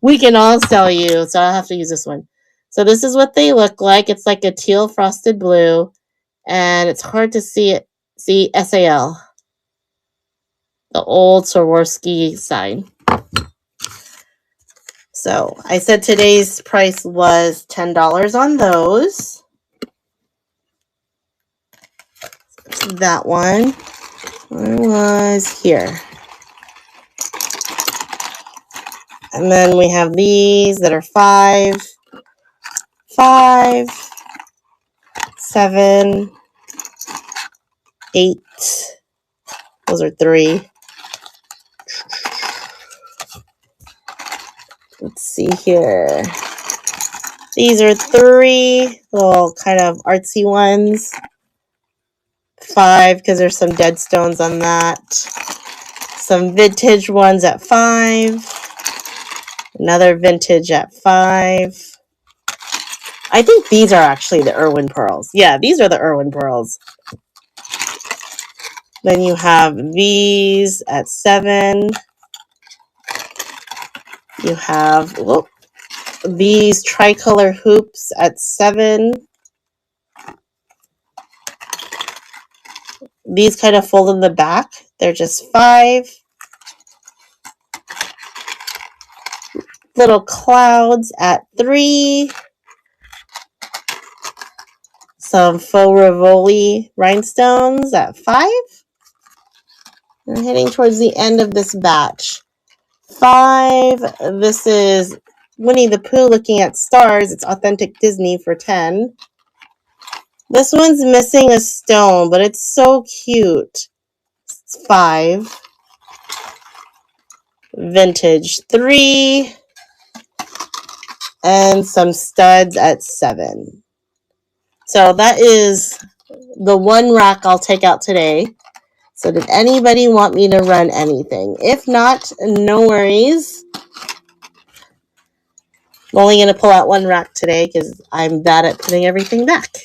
We can all sell you, so I'll have to use this one. So this is what they look like. It's like a teal frosted blue, and it's hard to see it. See SAL, the old Swarovski sign. So I said today's price was $10 on those. That one was here. And then we have these that are 5, 5, 7, 8. Those are 3. Let's see here. These are 3 little kind of artsy ones. 5 because there's some dead stones on that. Some vintage ones at 5. Another vintage at 5. I think these are actually the Irwin pearls. Yeah, these are the Irwin pearls. Then you have these at 7. You have these tricolor hoops at 7. These kind of fold in the back. They're just 5. Little clouds at 3. Some faux Rivoli rhinestones at 5. I'm heading towards the end of this batch. 5. This is Winnie the Pooh looking at stars. It's authentic Disney for 10. This one's missing a stone, but it's so cute. It's 5. Vintage 3. And some studs at 7. So that is the one rack I'll take out today. So did anybody want me to run anything? If not, no worries. I'm only going to pull out one rack today because I'm bad at putting everything back.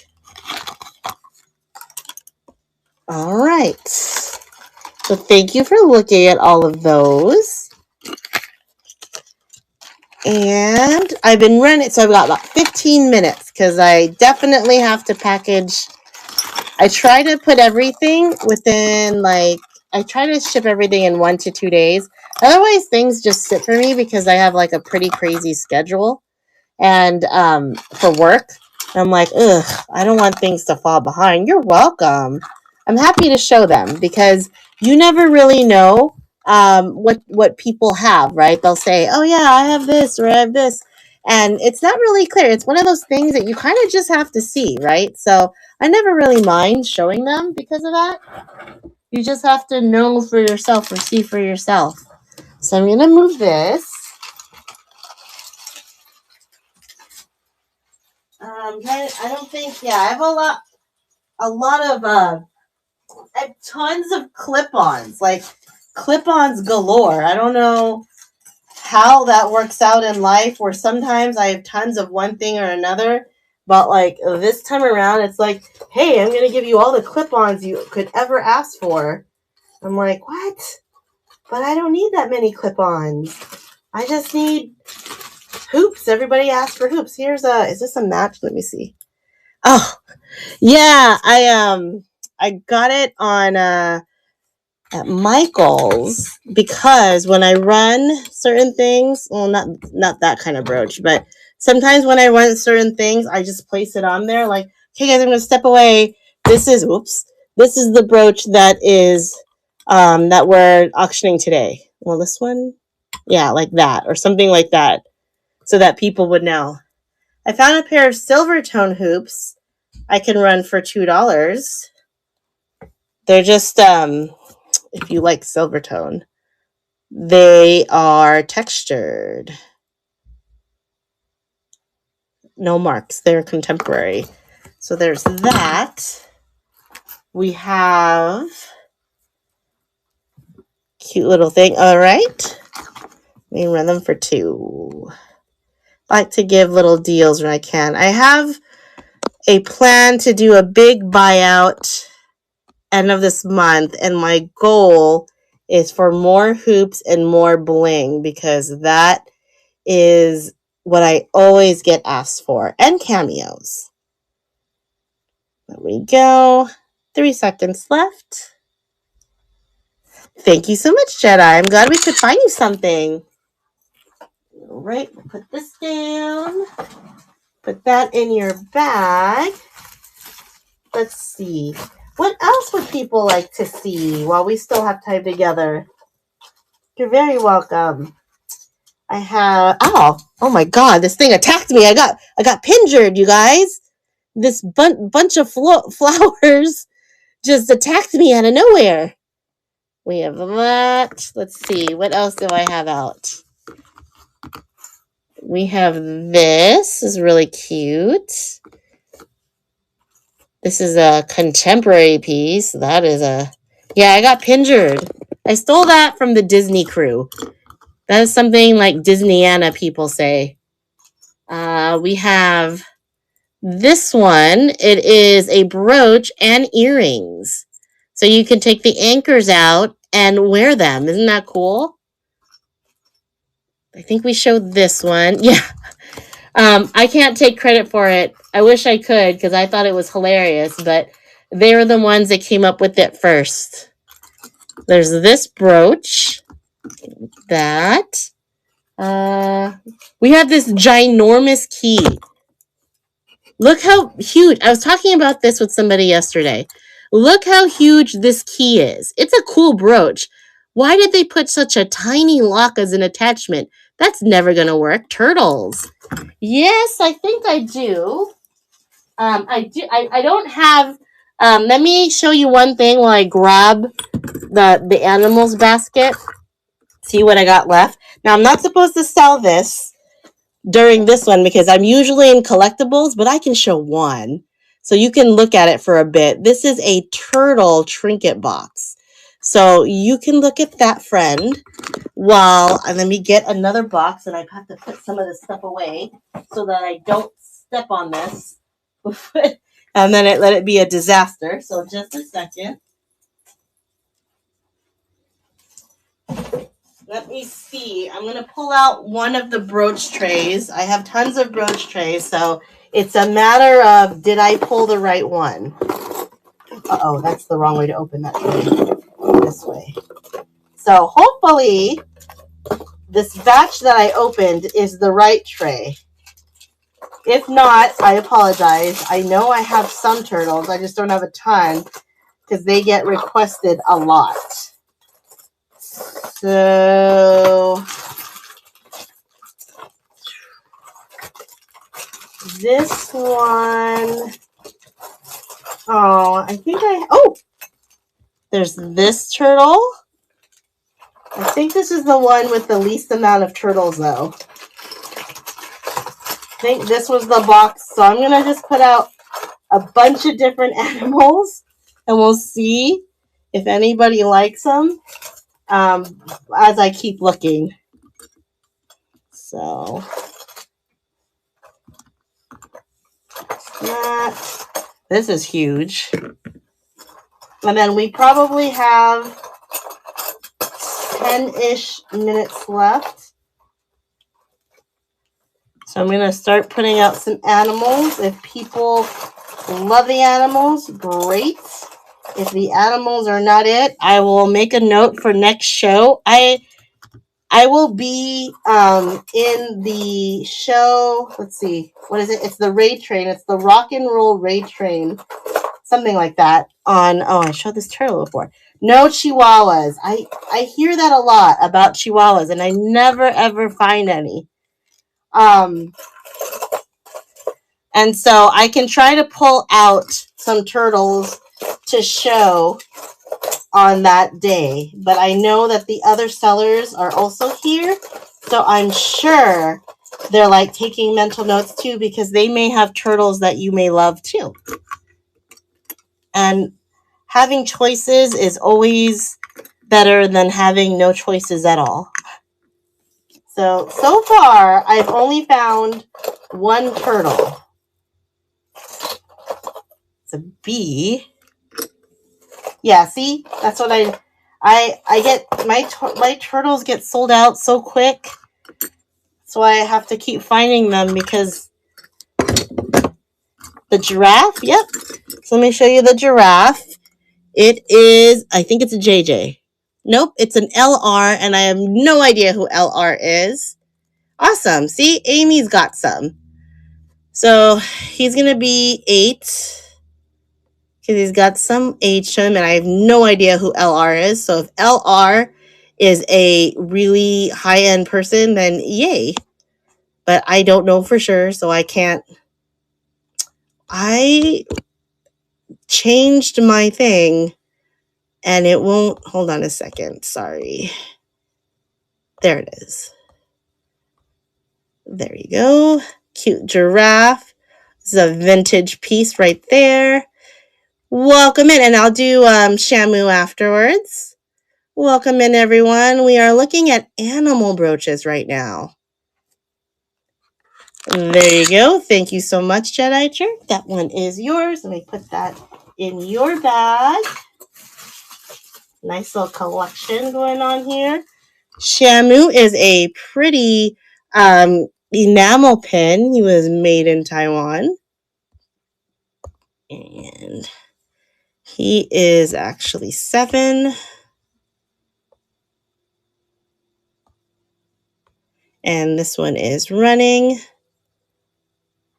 All right. So thank you for looking at all of those. And I've been running, so I've got about 15 minutes because I definitely have to package. I try to put everything within, I try to ship everything in 1 to 2 days. Otherwise, things just sit for me because I have a pretty crazy schedule and for work. And I'm like, ugh, I don't want things to fall behind. You're welcome. I'm happy to show them because you never really know what people have, right? They'll say, oh yeah, I have this or I have this. And it's not really clear. It's one of those things that you kind of just have to see, right? So I never really mind showing them because of that. You just have to know for yourself or see for yourself. So I'm going to move this. I don't think, yeah, I have a lot of, I have tons of clip-ons, like clip-ons galore. I don't know how that works out in life where sometimes I have tons of one thing or another, but like this time around, it's like, hey, I'm going to give you all the clip-ons you could ever ask for. I'm like, what? But I don't need that many clip-ons. I just need hoops. Everybody asks for hoops. Is this a match? Let me see. Oh, yeah, I got it on at Michael's because when I run certain things, well, not that kind of brooch, but sometimes when I run certain things, I just place it on there. Like, okay, guys, I'm gonna step away. This is the brooch that is that we're auctioning today. Well, this one, yeah, like that or something like that, so that people would know. I found a pair of silver tone hoops I can run for $2. They're just if you like silver tone, they are textured. No marks. They're contemporary. So there's that. We have cute little thing. All right. We run them for $2. I like to give little deals when I can. I have a plan to do a big buyout end of this month, and my goal is for more hoops and more bling because that is what I always get asked for, and cameos. There we go. 3 seconds left. Thank you so much, Jedi. I'm glad we could find you something. All right, we'll put this down. Put that in your bag. Let's see. What else would people like to see while we still have time together? You're very welcome. I have, oh my God, this thing attacked me. I got pingered, you guys. This bunch of flowers just attacked me out of nowhere. We have that. Let's see, what else do I have out? We have this is really cute. This is a contemporary piece. That is yeah, I got pingered. I stole that from the Disney crew. That is something like Disneyana people say. We have this one. It is a brooch and earrings. So you can take the anchors out and wear them. Isn't that cool? I think we showed this one. Yeah. I can't take credit for it. I wish I could because I thought it was hilarious, but they were the ones that came up with it first. There's this brooch. That. We have this ginormous key. Look how huge. I was talking about this with somebody yesterday. Look how huge this key is. It's a cool brooch. Why did they put such a tiny lock as an attachment? That's never going to work. Turtles. Yes, I think I do. I don't have. Let me show you one thing while I grab the animals basket. See what I got left. Now, I'm not supposed to sell this during this one because I'm usually in collectibles, but I can show one. So you can look at it for a bit. This is a turtle trinket box. So you can look at that, friend, and let me get another box, and I have to put some of this stuff away so that I don't step on this. And then let it be a disaster. So just a second. Let me see. I'm going to pull out one of the brooch trays. I have tons of brooch trays, so it's a matter of did I pull the right one? Uh-oh, that's the wrong way to open that tray. This way. So hopefully this batch that I opened is the right tray. If not, I apologize. I know I have some turtles. I just don't have a ton because they get requested a lot. So this one, there's this turtle. I think this is the one with the least amount of turtles though. I think this was the box, so I'm going to just put out a bunch of different animals and we'll see if anybody likes them as I keep looking. So this is huge. And then we probably have 10-ish minutes left. So I'm going to start putting out some animals. If people love the animals, great. If the animals are not it, I will make a note for next show. I will be in the show. Let's see. What is it? It's the raid train. It's the rock and roll raid train. Something like that. I showed this turtle before. No chihuahuas. I hear that a lot about chihuahuas, and I never ever find any. And so I can try to pull out some turtles to show on that day. But I know that the other sellers are also here. So I'm sure they're like taking mental notes too, because they may have turtles that you may love too. And having choices is always better than having no choices at all. So far, I've only found one turtle. It's a bee. Yeah, see? That's what I get. My turtles get sold out so quick. So I have to keep finding them because the giraffe, yep. So let me show you the giraffe. It is, I think it's a JJ. Nope, it's an LR, and I have no idea who LR is. Awesome. See, Amy's got some. So he's going to be 8 because he's got some age to him, and I have no idea who LR is. So if LR is a really high-end person, then yay. But I don't know for sure, so I can't. I changed my thing, and it won't. Hold on a second. Sorry. There it is. There you go. Cute giraffe. This is a vintage piece right there. Welcome in, and I'll do Shamu afterwards. Welcome in, everyone. We are looking at animal brooches right now. There you go. Thank you so much, Jedi Jerk. That one is yours. Let me put that in your bag. Nice little collection going on here. Shamu is a pretty enamel pin. He was made in Taiwan. And he is actually 7. And this one is running.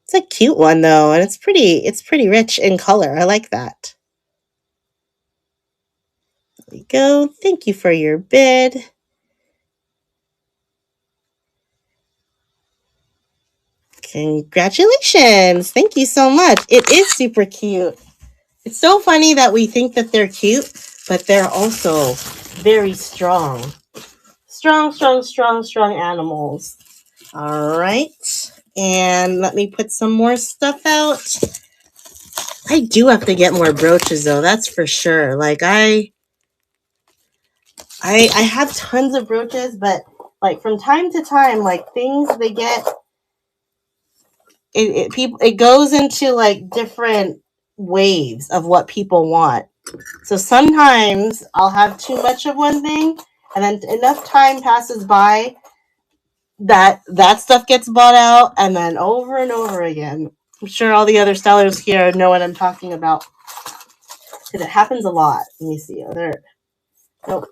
It's a cute one though, and it's pretty rich in color. I like that. There we go. Thank you for your bid. Congratulations. Thank you so much. It is super cute. It's so funny that we think that they're cute, but they're also very strong. Strong animals. All right. And let me put some more stuff out. I do have to get more brooches though, that's for sure. Like I have tons of brooches, but like from time to time, like things they get it goes into like different waves of what people want. So sometimes I'll have too much of one thing, and then enough time passes by that stuff gets bought out, and then over and over again. I'm sure all the other sellers here know what I'm talking about because it happens a lot. Let me see. Nope.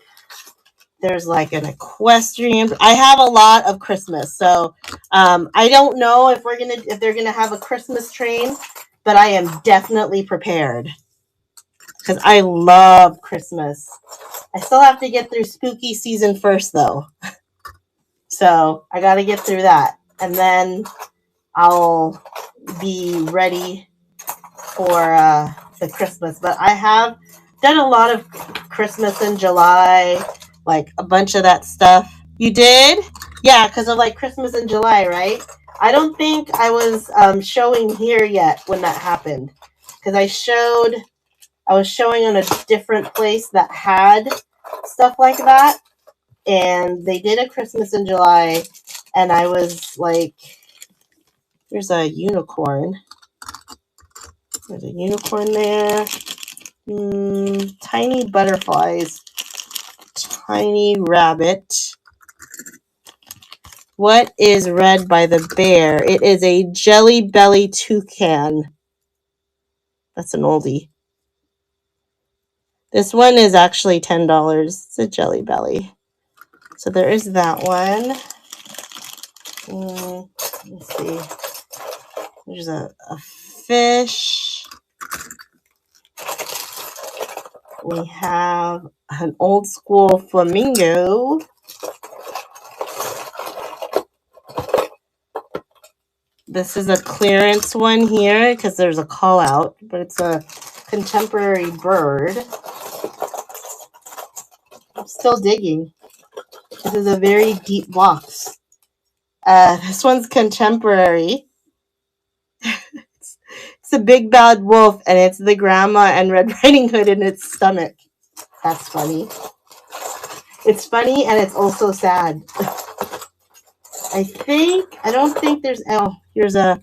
There's like an equestrian. I have a lot of Christmas, so I don't know if they're gonna have a Christmas train, but I am definitely prepared because I love Christmas. I still have to get through spooky season first, though, so I got to get through that, and then I'll be ready for the Christmas. But I have done a lot of Christmas in July, like a bunch of that stuff. You did? Yeah, because of like Christmas in July, right? I don't think I was showing here yet when that happened, because I was showing on a different place that had stuff like that, and they did a Christmas in July, and I was like, there's a unicorn. There's a unicorn there. Tiny butterflies. Tiny rabbit. What is read by the bear? It is a jelly belly toucan. That's an oldie. This one is actually $10. It's a jelly belly. So there is that one. Let's see. There's a fish. We have an old school flamingo. This is a clearance one here because there's a call out, but it's a contemporary bird. I'm still digging. This is a very deep box. This one's contemporary. It's a big bad wolf, and it's the grandma and Red Riding Hood in its stomach. That's funny. It's funny, and it's also sad. I don't think there's, here's a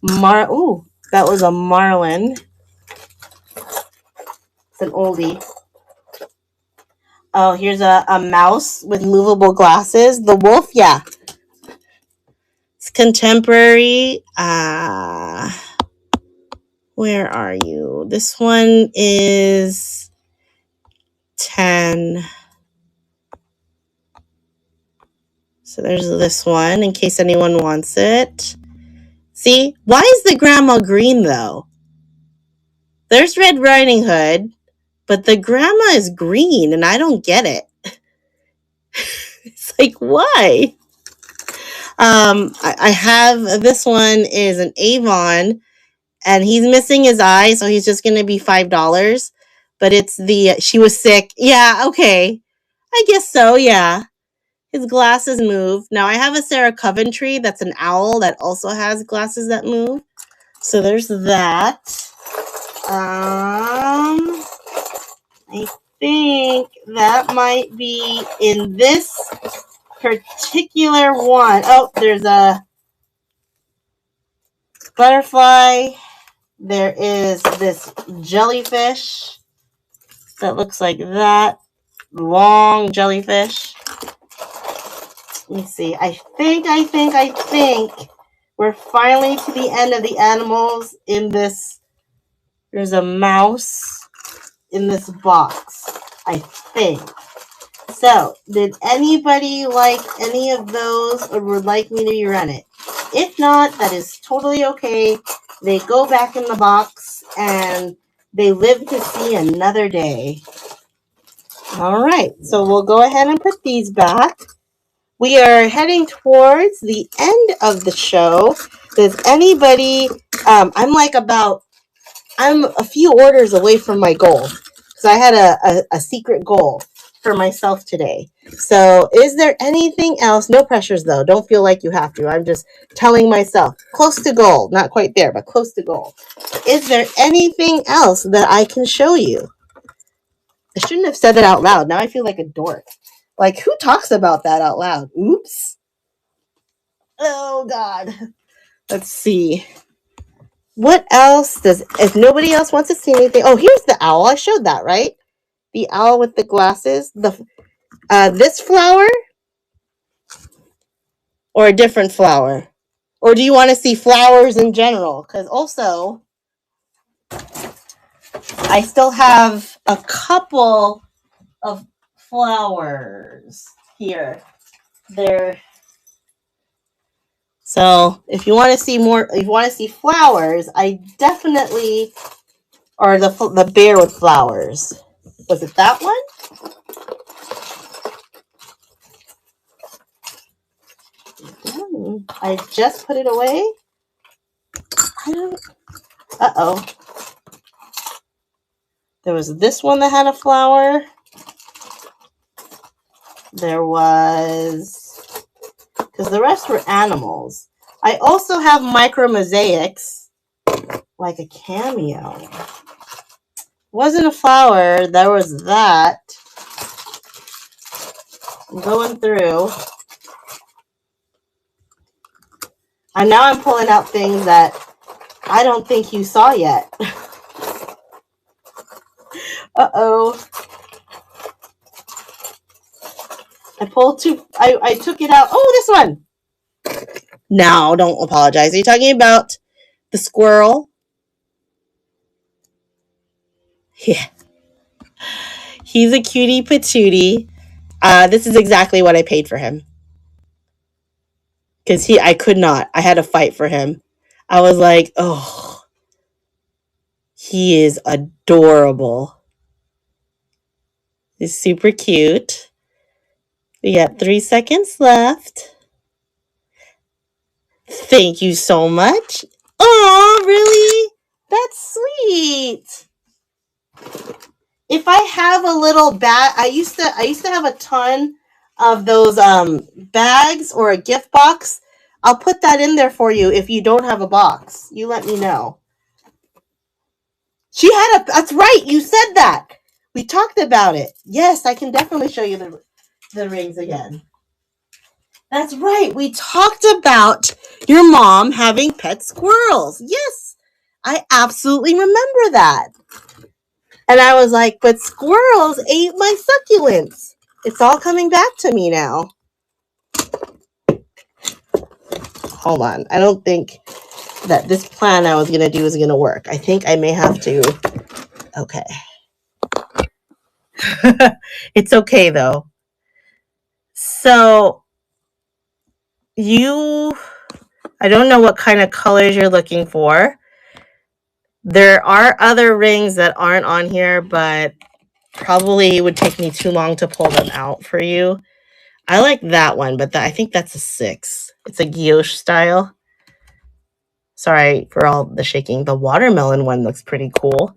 that was a marlin. It's an oldie. Oh, here's a mouse with movable glasses. The wolf, yeah. It's contemporary. Where are you? This one is 10. So there's this one in case anyone wants it. See, why is the grandma green though? There's Red Riding Hood, but the grandma is green and I don't get it. It's like, why? I have, this one is an Avon, and he's missing his eye, so he's just going to be $5. But it's she was sick. Yeah, okay. I guess so, yeah. His glasses move. Now, I have a Sarah Coventry that's an owl that also has glasses that move. So there's that. I think that might be in this particular one. Oh, there's a butterfly. There is this jellyfish that looks like that. Long jellyfish. Let me see. I think we're finally to the end of the animals in this. There's a mouse in this box, I think. So, did anybody like any of those or would like me to run it? If not, that is totally okay. They go back in the box and they live to see another day. All right, so we'll go ahead and put these back. We are heading towards the end of the show. Does anybody, I'm a few orders away from my goal. So I had a secret goal for myself today. So is there anything else? No pressures though. Don't feel like you have to. I'm just telling myself close to goal. Not quite there, but close to goal. Is there anything else that I can show you? I shouldn't have said that out loud. Now I feel like a dork. Like, who talks about that out loud? Oops. Oh, God. Let's see. What else if nobody else wants to see anything. Oh, here's the owl. I showed that, right? The owl with the glasses. This flower? Or a different flower? Or do you want to see flowers in general? Because also, I still have a couple of flowers here. They're so if you want to see more, if you want to see flowers, I definitely or the bear with flowers. Was it that one? I just put it away. I don't. Uh-oh. There was this one that had a flower. There was, because the rest were animals. I also have micro mosaics, like a Cameo. Wasn't a flower. There was that. I'm going through. And now I'm pulling out things that I don't think you saw yet. Uh-oh. I took it out. Oh, this one. No, don't apologize. Are you talking about the squirrel? Yeah. He's a cutie patootie. This is exactly what I paid for him. Because I could not. I had to fight for him. I was like, oh, he is adorable. He's super cute. We got 3 seconds left. Thank you so much. Oh, really? That's sweet. If I have a little bag, I used to have a ton of those bags or a gift box. I'll put that in there for you if you don't have a box. You let me know. That's right, you said that. We talked about it. Yes, I can definitely show you the rings again. That's right. We talked about your mom having pet squirrels. Yes, I absolutely remember that. And I was like, but squirrels ate my succulents. It's all coming back to me now. Hold on. I don't think that this plan I was going to do is going to work. I think I may have to. Okay. It's okay, though. So, I don't know what kind of colors you're looking for. There are other rings that aren't on here, but probably would take me too long to pull them out for you. I like that one, but I think that's a 6. It's a guilloche style. Sorry for all the shaking. The watermelon one looks pretty cool.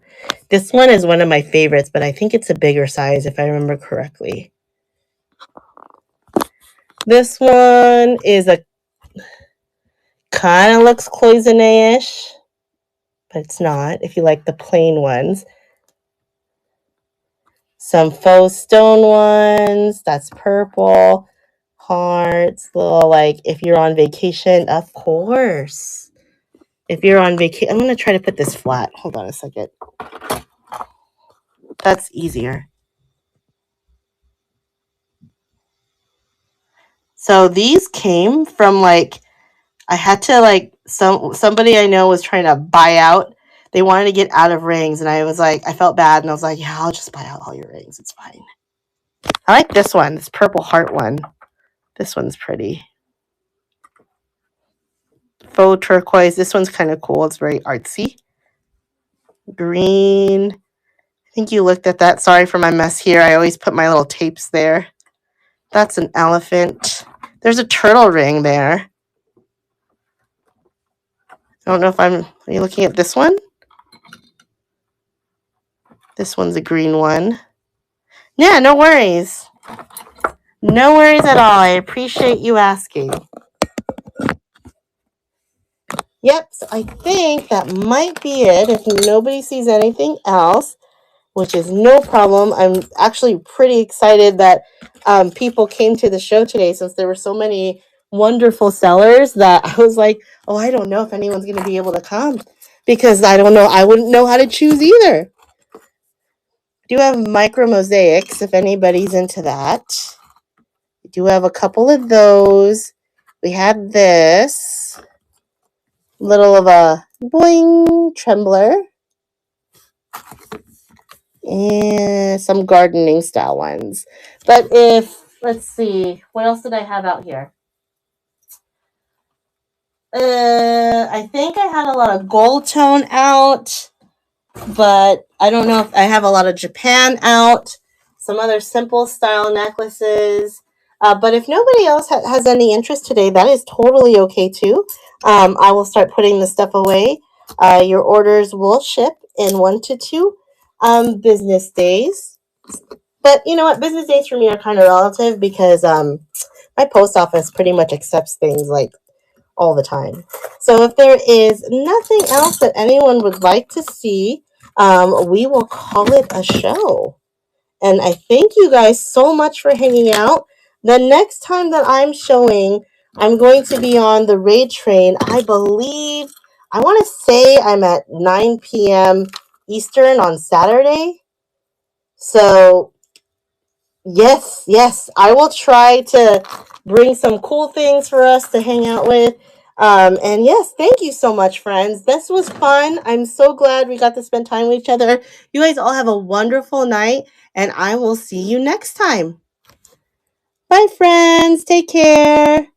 This one is one of my favorites, but I think it's a bigger size if I remember correctly. This one is a kind of looks cloisonne-ish, but it's not if you like the plain ones. Some faux stone ones. That's purple. Hearts. Little, like, if you're on vacation, of course. If you're on vacation, I'm going to try to put this flat. Hold on a second. That's easier. So these came from, like, I had to, like, somebody I know was trying to buy out. They wanted to get out of rings, and I was like, I felt bad, and I was like, yeah, I'll just buy out all your rings. It's fine. I like this one, this purple heart one. This one's pretty. Faux turquoise. This one's kind of cool. It's very artsy. Green. I think you looked at that. Sorry for my mess here. I always put my little tapes there. That's an elephant. There's a turtle ring there. I don't know if are you looking at this one? This one's a green one. Yeah, no worries. No worries at all. I appreciate you asking. Yep, so I think that might be it if nobody sees anything else, which is no problem. I'm actually pretty excited that people came to the show today since there were so many wonderful sellers that I was like, oh, I don't know if anyone's going to be able to come because I don't know. I wouldn't know how to choose either. I do have micro mosaics if anybody's into that. We do have a couple of those. We have this little of a boing trembler. And some gardening style ones. But let's see, what else did I have out here? I think I had a lot of gold tone out, but I don't know if I have a lot of Japan out, some other simple style necklaces. But if nobody else has any interest today, that is totally okay too. I will start putting the stuff away. Your orders will ship in 1 to 2 business days. But you know what? Business days for me are kind of relative because my post office pretty much accepts things like all the time. So if there is nothing else that anyone would like to see, we will call it a show. And I thank you guys so much for hanging out. The next time that I'm showing, I'm going to be on the raid train. I believe, I want to say I'm at 9 p.m. Eastern on Saturday. So yes, I will try to bring some cool things for us to hang out with. And yes, thank you so much, friends. This was fun. I'm so glad we got to spend time with each other. You guys all have a wonderful night, and I will see you next time. Bye, friends. Take care.